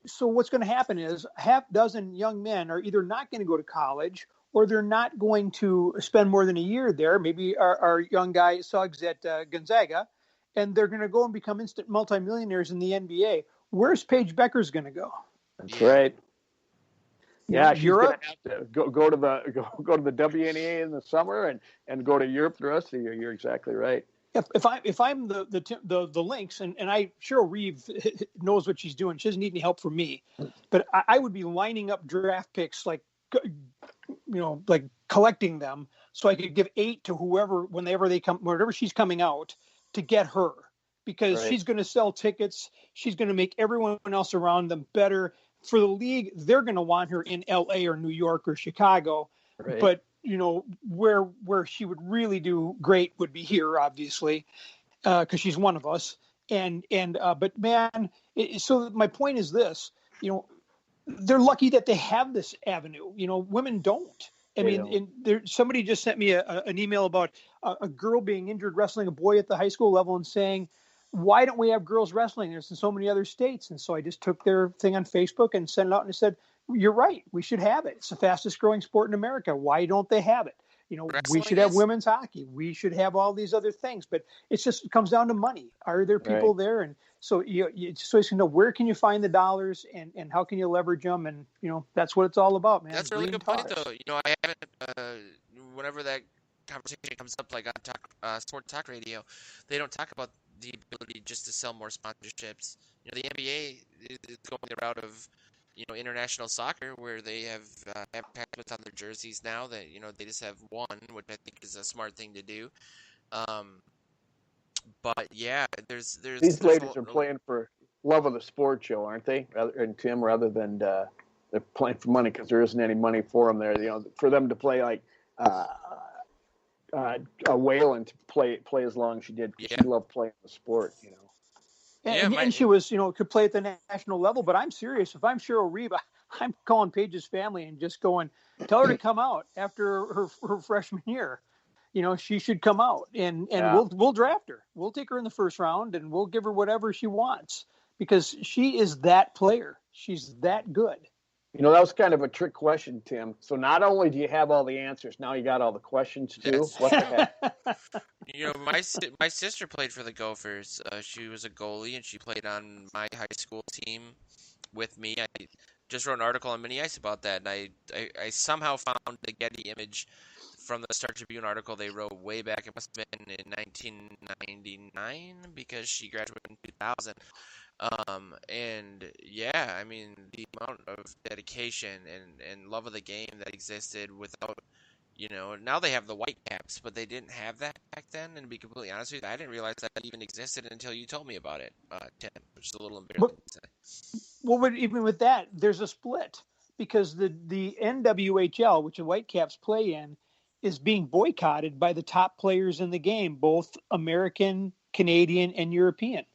So what's going to happen is half dozen young men are either not going to go to college or they're not going to spend more than a year there. Maybe our young guy Suggs at Gonzaga, and they're going to go and become instant multimillionaires in the NBA. Where's Paige Beckers going to go? That's right. Yeah, she's Europe. Gonna have to go to the WNBA in the summer and go to Europe the rest of the year. You're exactly right. If I'm the Lynx, and Cheryl Reeve knows what she's doing. She doesn't need any help from me, but I would be lining up draft picks like collecting them so I could give 8 to whoever whenever they come, wherever she's coming out, to get her, because she's going to sell tickets. She's going to make everyone else around them better. For the league, they're going to want her in LA or New York or Chicago. Right. where she would really do great would be here, obviously, because she's one of us. But man, so my point is this: they're lucky that they have this avenue. Women don't. I mean, somebody just sent me an email about a girl being injured wrestling a boy at the high school level and saying, why don't we have girls wrestling? There's in so many other states. And so I just took their thing on Facebook and sent it out and said, you're right. We should have it. It's the fastest growing sport in America. Why don't they have it? We should have women's hockey. We should have all these other things, but it comes down to money. Are there people there? And so so you know, where can you find the dollars and how can you leverage them? And that's what it's all about, man. That's a really good point, though. I haven't. Whenever that conversation comes up, like on Sport Talk Radio, they don't talk about the ability just to sell more sponsorships. The NBA is going the route of international soccer, where they have advertisements on their jerseys now that they just have one, which I think is a smart thing to do. But yeah, there's these ladies are playing for love of the sport, Joe, aren't they? And Tim, rather than they're playing for money because there isn't any money for them there. For them to play like Whalen to play as long as she did, because she loved playing the sport. And she was, could play at the national level. But I'm serious. If I'm Cheryl Reeve, I'm calling Paige's family and just going, tell her to come out after her freshman year. She should come out, and we'll draft her. We'll take her in the first round, and we'll give her whatever she wants because she is that player. She's that good. That was kind of a trick question, Tim. So not only do you have all the answers, now you got all the questions too. Yes. What the heck? My sister played for the Gophers. She was a goalie, and she played on my high school team with me. I just wrote an article on Mini Ice about that, and I somehow found the Getty image from the Star Tribune article they wrote way back. It must have been in 1999 because she graduated in 2000. And yeah, I mean, the amount of dedication and love of the game that existed without, now they have the white caps, but they didn't have that back then. And to be completely honest with you, I didn't realize that even existed until you told me about it, Tim, which is a little embarrassing to say. Well, but even with that, there's a split because the NWHL, which the Whitecaps play in, is being boycotted by the top players in the game, both American, Canadian, and European.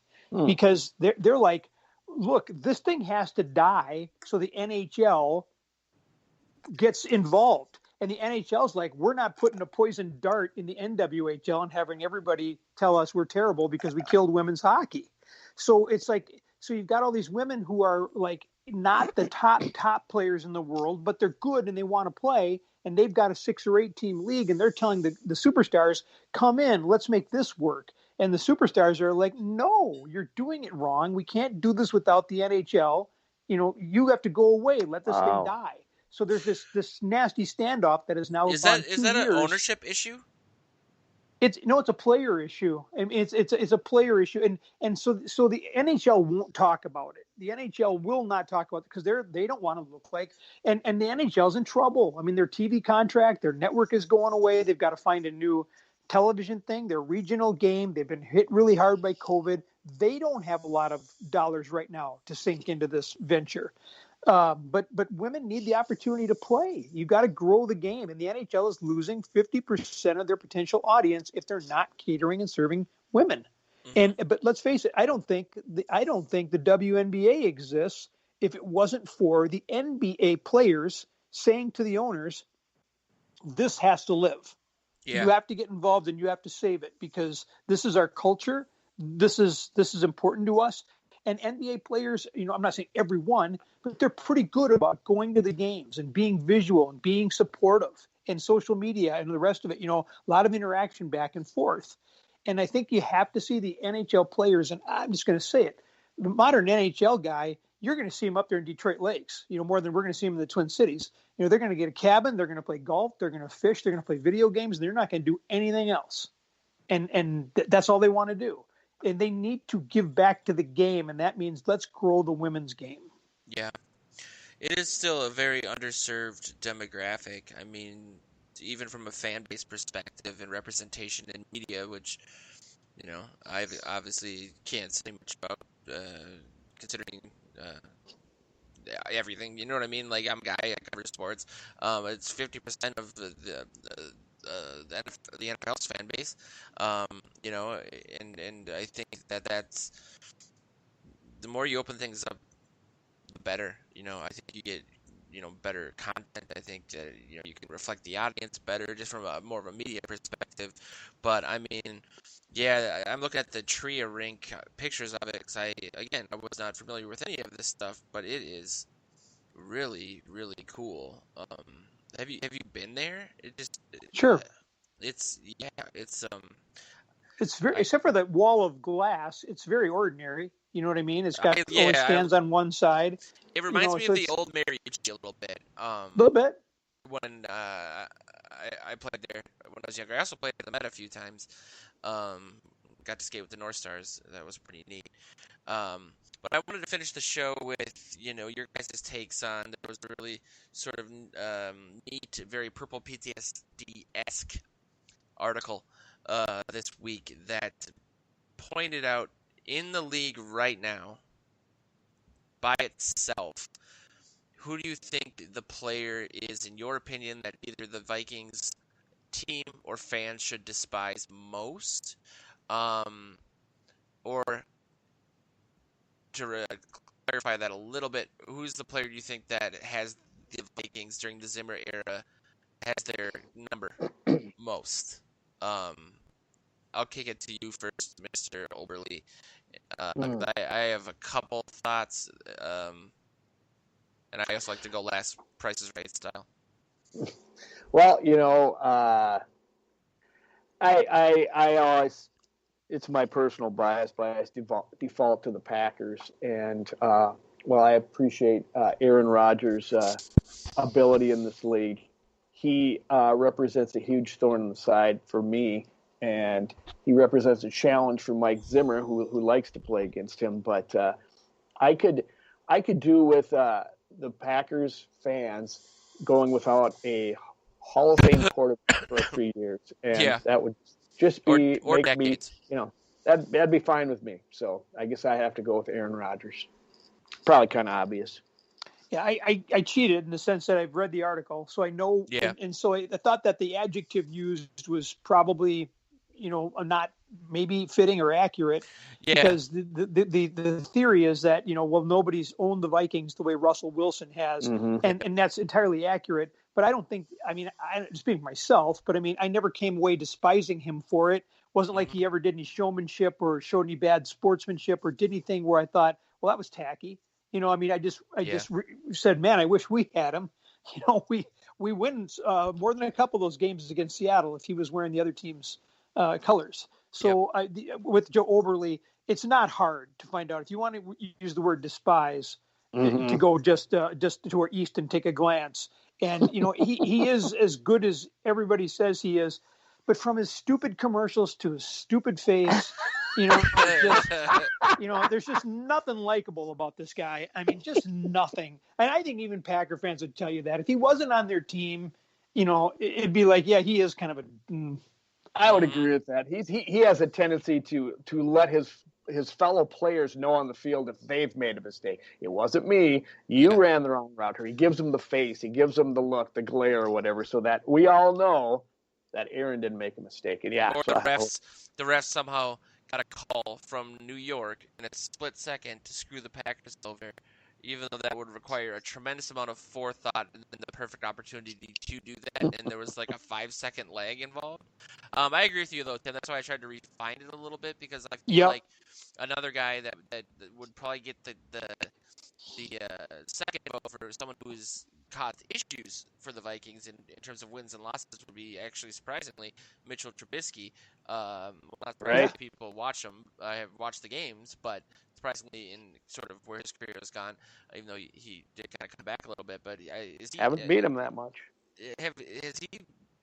Because they're like, look, this thing has to die so the NHL gets involved. And the NHL's like, we're not putting a poison dart in the NWHL and having everybody tell us we're terrible because we killed women's hockey. So it's like, so you've got all these women who are like not the top players in the world, but they're good and they want to play. And they've got a 6 or 8 team league and they're telling the superstars, come in, let's make this work. And the superstars are like, no, you're doing it wrong. We can't do this without the NHL. You have to go away. Let this thing die. So there's this nasty standoff that is now. Is that an ownership issue? It's a player issue. I mean, it's a player issue, and so the NHL won't talk about it. The NHL will not talk about it because they don't want to look like and the NHL's in trouble. I mean, their TV contract, their network is going away. They've got to find a new television thing, their regional game. They've been hit really hard by COVID. They don't have a lot of dollars right now to sink into this venture. But women need the opportunity to play. You've got to grow the game, and the NHL is losing 50% of their potential audience if they're not catering and serving women. But let's face it, I don't think the WNBA exists if it wasn't for the NBA players saying to the owners, "This has to live. Yeah. You have to get involved and you have to save it because this is our culture. This is important to us." And NBA players, I'm not saying everyone, but they're pretty good about going to the games and being visual and being supportive and social media and the rest of it, a lot of interaction back and forth. And I think you have to see the NHL players, and I'm just going to say it, the modern NHL guy, you're going to see him up there in Detroit Lakes, more than we're going to see him in the Twin Cities. They're going to get a cabin, they're going to play golf, they're going to fish, they're going to play video games, they're not going to do anything else. And that's all they want to do. And they need to give back to the game, and that means let's grow the women's game. Yeah. It is still a very underserved demographic. I mean, even from a fan base perspective and representation in media, which, I obviously can't say much about, considering everything. You know what I mean? Like I'm a guy, I cover sports. It's 50% of the NFL's fan base. You know, and I think that's the more you open things up, the better. You know, I think you get better content. I think that, you can reflect the audience better just from a more of a media perspective. But I mean, yeah, I'm looking at the Tria rink pictures of it because I was not familiar with any of this stuff, but it is really really cool. Have you been there? It just Sure. it's It's very, I, except for that wall of glass, it's very ordinary. You know what I mean? It's got only yeah, stands on one side. it reminds me so of the old Mariucci a little bit. A little bit. When I played there when I was younger. I also played at the Met a few times. Got to skate with the North Stars. That was pretty neat. But I wanted to finish the show with, your guys' takes on, there was a really sort of neat, very Purple PTSD-esque article this week that pointed out in the league right now, by itself, who do you think the player is, in your opinion, that either the Vikings team or fans should despise most? Or to clarify that a little bit, who's the player you think that has the Vikings during the Zimmer era has their number most? I'll kick it to you first, Mr. Oberly. I have a couple thoughts, and I also like to go last, Price is Right style. Well, I always, it's my personal bias, but I default to the Packers. And while I appreciate Aaron Rodgers' ability in this league, he represents a huge thorn in the side for me, and he represents a challenge for Mike Zimmer, who likes to play against him. But I could do with the Packers fans going without a Hall of Fame quarterback for a few years, and that would just be or make decades. me, that'd be fine with me. So I guess I have to go with Aaron Rodgers. Probably kind of obvious. Yeah, I cheated in the sense that I've read the article, so I know. Yeah. And so I thought that the adjective used was probably, not maybe fitting or accurate. Yeah. Because the theory is that, nobody's owned the Vikings the way Russell Wilson has, and that's entirely accurate. But I don't think, I speak for myself, but I never came away despising him for it. Wasn't like he ever did any showmanship or showed any bad sportsmanship or did anything where I thought, well, that was tacky. I just said, man, I wish we had him. We win more than a couple of those games against Seattle if he was wearing the other team's colors. So with Joe Oberly, it's not hard to find out. If you want to use the word despise, to go just to our east and take a glance. And, he is as good as everybody says he is. But from his stupid commercials to his stupid face, there's just nothing likable about this guy. Just nothing. And I think even Packer fans would tell you that. If he wasn't on their team, it'd be like, yeah, he is kind of a... I would agree with that. He has a tendency to let his fellow players know on the field if they've made a mistake. It wasn't me. You ran the wrong route. Or he gives them the face. He gives them the look, the glare, or whatever, so that we all know that Aaron didn't make a mistake. And or the refs somehow got a call from New York in a split second to screw the Packers over, even though that would require a tremendous amount of forethought and the perfect opportunity to do that, and there was like a 5-second lag involved. I agree with you though, Tim. That's why I tried to refine it a little bit, because I feel like another guy that would probably get the second vote for someone who's caused issues for the Vikings in terms of wins and losses would be, actually surprisingly, Mitchell Trubisky. Not surprising people watch him. I have watched the games, but surprisingly, in sort of where his career has gone, even though he did kind of come back a little bit, but haven't beat him that much.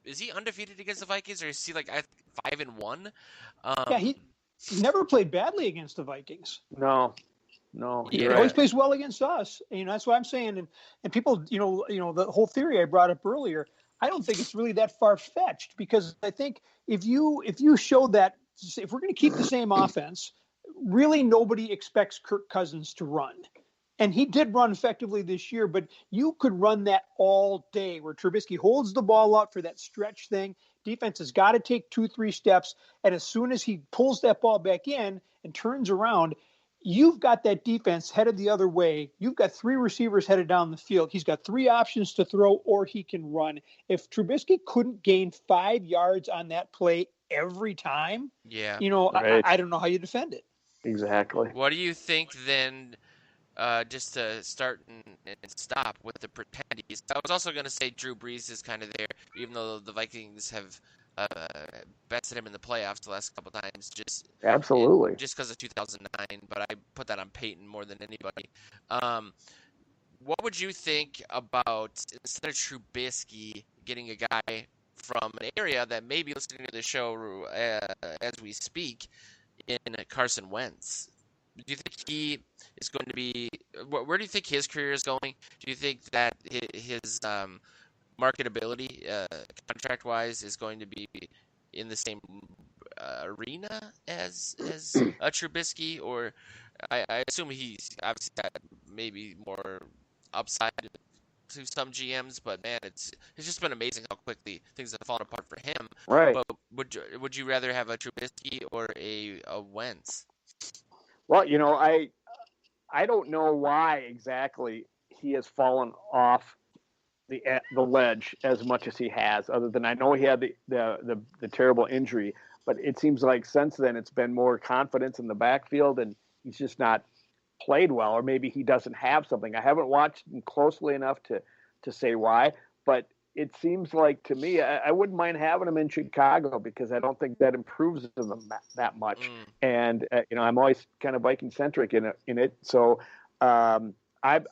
Is he undefeated against the Vikings, or is he like 5-1? He never played badly against the Vikings. No. He always plays well against us. That's what I'm saying. And people, the whole theory I brought up earlier, I don't think it's really that far fetched, because I think if you show that, if we're going to keep the same offense, really nobody expects Kirk Cousins to run. And he did run effectively this year, but you could run that all day where Trubisky holds the ball out for that stretch thing. Defense has got to take 2-3 steps. And as soon as he pulls that ball back in and turns around, you've got that defense headed the other way. You've got 3 receivers headed down the field. He's got 3 options to throw, or he can run. If Trubisky couldn't gain 5 yards on that play every time, right. I don't know how you defend it. Exactly. What do you think then, just to start and stop with the Pretendies? I was also going to say Drew Brees is kind of there, even though the Vikings have bested him in the playoffs the last couple times, just because of 2009. But I put that on Peyton more than anybody. What would you think about, instead of Trubisky, getting a guy from an area that may be listening to the show as we speak, in Carson Wentz? Do you think he is going to be? Where do you think his career is going? Do you think that his marketability, contract-wise, is going to be in the same arena as a Trubisky? Or I assume he's obviously got maybe more upside to some GMs, but man, it's just been amazing how quickly things have fallen apart for him. Right. But would you rather have a Trubisky or a Wentz? Well, I don't know why exactly he has fallen off the ledge as much as he has, other than I know he had the terrible injury, but it seems like since then it's been more confidence in the backfield, and he's just not played well, or maybe he doesn't have something. I haven't watched him closely enough to say why, but it seems like to me, I wouldn't mind having him in Chicago, because I don't think that improves them that much. And I'm always kind of Viking centric in it. So I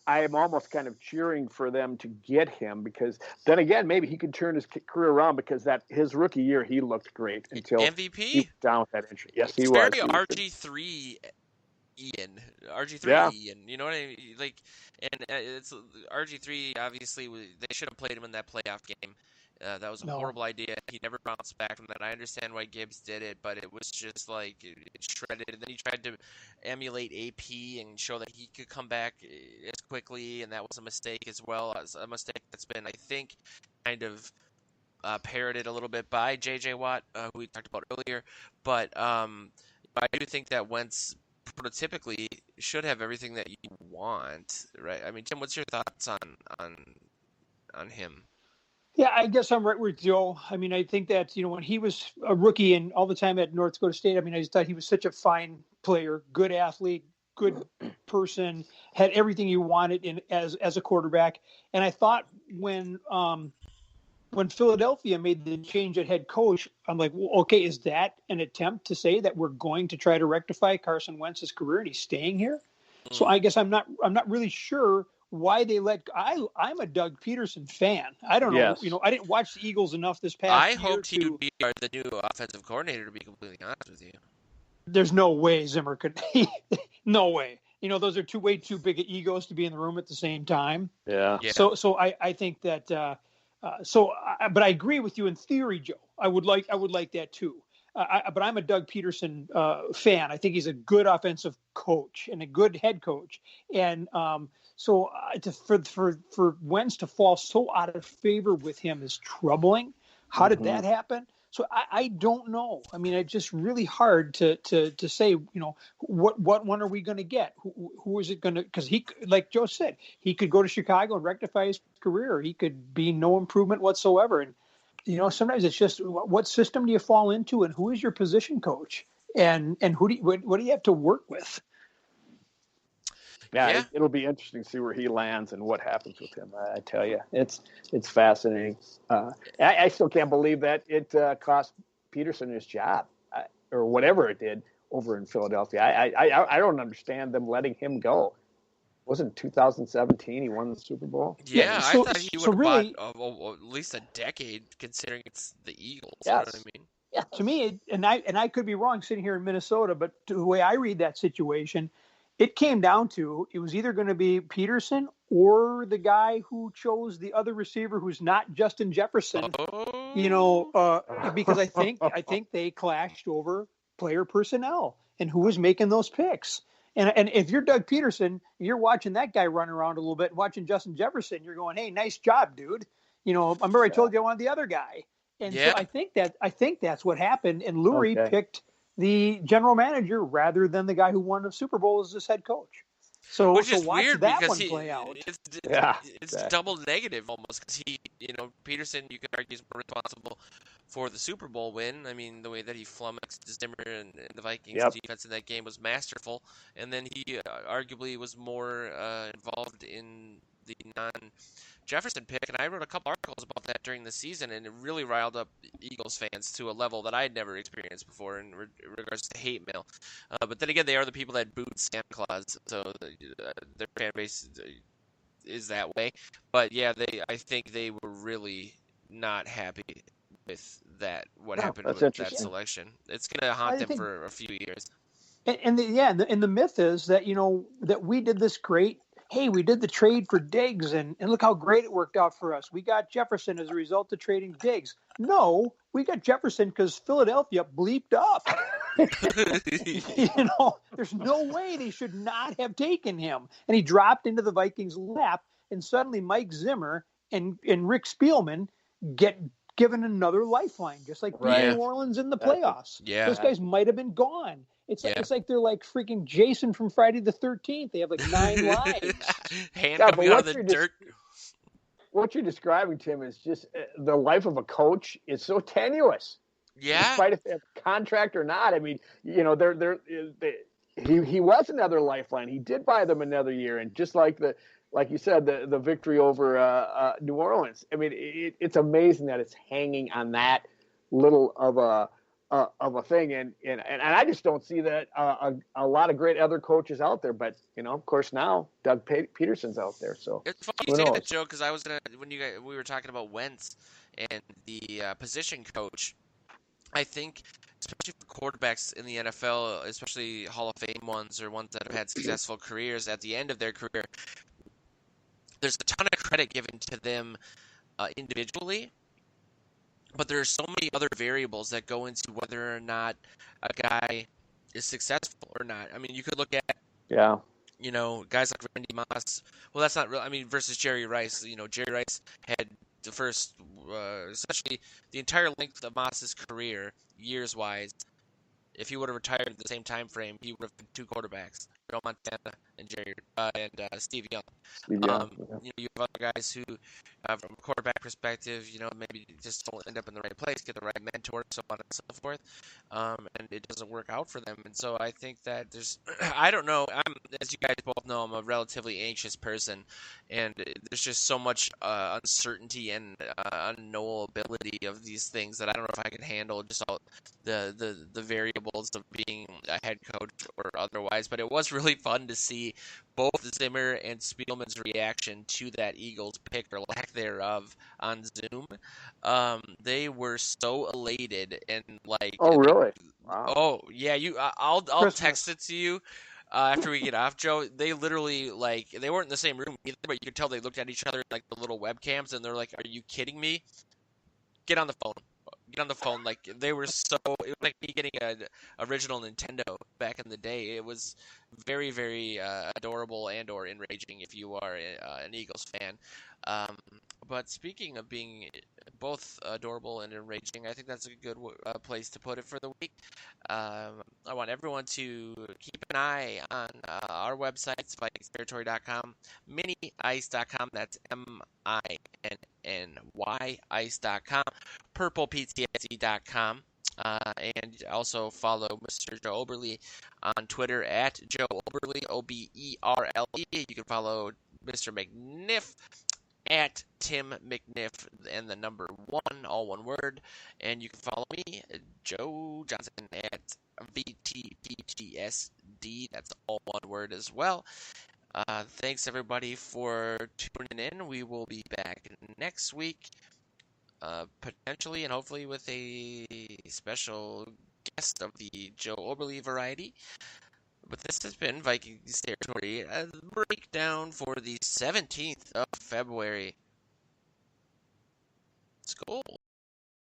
am almost kind of cheering for them to get him, because then again, maybe he could turn his career around, because his rookie year he looked great until MVP he was down with that injury. Yes, he it's was. Very RG3 Ian, you know what I mean? Like, and it's RG3. Obviously, they should have played him in that playoff game. That was a horrible idea. He never bounced back from that. I understand why Gibbs did it, but it was just like it shredded. And then he tried to emulate AP and show that he could come back as quickly, and that was a mistake as well. As a mistake that's been, I think, kind of parroted a little bit by J.J. Watt, who we talked about earlier. But I do think that Wentz prototypically should have everything that you want, right? I mean, Tim, what's your thoughts on him? Yeah, I guess I'm right with Joe. I mean, I think that, when he was a rookie and all the time at North Dakota State, I mean, I just thought he was such a fine player, good athlete, good person, had everything you wanted as a quarterback. And I thought when Philadelphia made the change at head coach, I'm like, well, okay, is that an attempt to say that we're going to try to rectify Carson Wentz's career and he's staying here? So I guess I'm not really sure why they I'm a Doug Peterson fan. I don't know. Yes. I didn't watch the Eagles enough this past I year. hoped he would be the new offensive coordinator, to be completely honest with you. There's no way Zimmer could. No way. Those are way too big of egos to be in the room at the same time. Yeah. So I think that. But I agree with you in theory, Joe. I would like that too. But I'm a Doug Peterson fan. I think he's a good offensive coach and a good head coach. And for Wentz to fall so out of favor with him is troubling. How did that happen? So I don't know. I mean, it's just really hard to say, what one are we going to get? Who is it going to? Because he, like Joe said, he could go to Chicago and rectify his career. Or he could be no improvement whatsoever. And sometimes it's just what system do you fall into, and who is your position coach, and what do you have to work with? Yeah. It'll be interesting to see where he lands and what happens with him. I tell you, it's fascinating. I still can't believe that it cost Peterson his job, or whatever it did over in Philadelphia. I don't understand them letting him go. Wasn't 2017 he won the Super Bowl? Yeah, I thought he would have bought at least a decade, considering it's the Eagles. Yes. You know what I mean? Yeah, to me, and I could be wrong sitting here in Minnesota, but the way I read that situation, it came down to it was either going to be Peterson or the guy who chose the other receiver who's not Justin Jefferson. Because I think they clashed over player personnel and who was making those picks. And if you're Doug Peterson, you're watching that guy run around a little bit, watching Justin Jefferson, you're going, "Hey, nice job, dude." Remember I told you I wanted the other guy, and so Yeah. I think that's what happened. And Lurie Okay. picked the general manager rather than the guy who won the Super Bowl as his head coach. So Which is watch weird that because one play out. Yeah. it's double negative almost because Peterson, you could argue, is more responsible for the Super Bowl win. I mean, the way that he flummoxed Zimmer and the Vikings Yep. defense in that game was masterful, and then he arguably was more involved in the non-Jefferson pick. And I wrote a couple articles about that during the season, and it really riled up Eagles fans to a level that I had never experienced before in regards to hate mail. But then again, they are the people that booed Santa Claus, so their fan base is that way. But yeah, I think they were really not happy with what No, happened that's with that interesting. selection. It's gonna haunt I them think for a few years. And the myth is that that we did this great. Hey, we did the trade for Diggs, and look how great it worked out for us. We got Jefferson as a result of trading Diggs. No, we got Jefferson because Philadelphia bleeped up. There's no way they should not have taken him, and he dropped into the Vikings' lap, and suddenly Mike Zimmer and Rick Spielman get given another lifeline, just like beating Right. New Orleans in the playoffs. Yeah. Those guys might have been gone. It's Yeah. like they're like freaking Jason from Friday the 13th. They have like 9 lives. Hand Yeah, coming but out of the dirt. what you're describing, Tim, is just the life of a coach is so tenuous. Yeah. Despite if they have a contract or not. I mean, he was another lifeline. He did buy them another year, and just like you said, the victory over New Orleans. I mean, it's amazing that it's hanging on that little of a thing, and I just don't see that a lot of great other coaches out there. But of course, now Doug Peterson's out there. So it's funny you say that, Joe, because I was when we were talking about Wentz and the position coach. I think, especially for quarterbacks in the NFL, especially Hall of Fame ones or ones that have had successful careers at the end of their career, there's a ton of credit given to them individually, but there are so many other variables that go into whether or not a guy is successful or not. I mean, you could look at guys like Randy Moss. Well, that's not real. I mean, versus Jerry Rice. Jerry Rice had the first, essentially the entire length of Moss's career, years-wise. If he would have retired at the same time frame, he would have been 2 quarterbacks: Joe Montana and Steve Young. You have other guys who, from a quarterback perspective, maybe just don't end up in the right place, get the right mentor, so on and so forth, and it doesn't work out for them. And so I think that I don't know. As you guys both know, I'm a relatively anxious person, and there's just so much uncertainty and unknowability of these things that I don't know if I can handle just all the variables of being a head coach or otherwise. But it was really fun to see both Zimmer and Spielman's reaction to that Eagles pick, or lack thereof, on Zoom. They were so elated and like. Oh, really? Wow. Oh yeah, I'll text it to you after we get off, Joe. They literally they weren't in the same room either, but you could tell they looked at each other like the little webcams, and they're like, "Are you kidding me? Get on the phone." Get on the phone. Like, they were so, it was like me getting an original Nintendo back in the day. It was very, very adorable and or enraging if you are an Eagles fan. But speaking of being both adorable and enraging, I think that's a good place to put it for the week. I want everyone to keep an eye on our websites, VikingsTerritory.com, miniice.com, that's MINNY ice.com, purpleptsd.com, and also follow Mr. Joe Oberle on Twitter at Joe Oberle, Oberle. You can follow Mr. McNiff at Tim McNiff and the number 1, all one word. And you can follow me, Joe Johnson, at VTPTSD. That's all one word as well. Thanks everybody for tuning in. We will be back next week, potentially and hopefully with a special guest of the Joe Oberle variety. But this has been Vikings Territory, a breakdown for the 17th of February. Skål!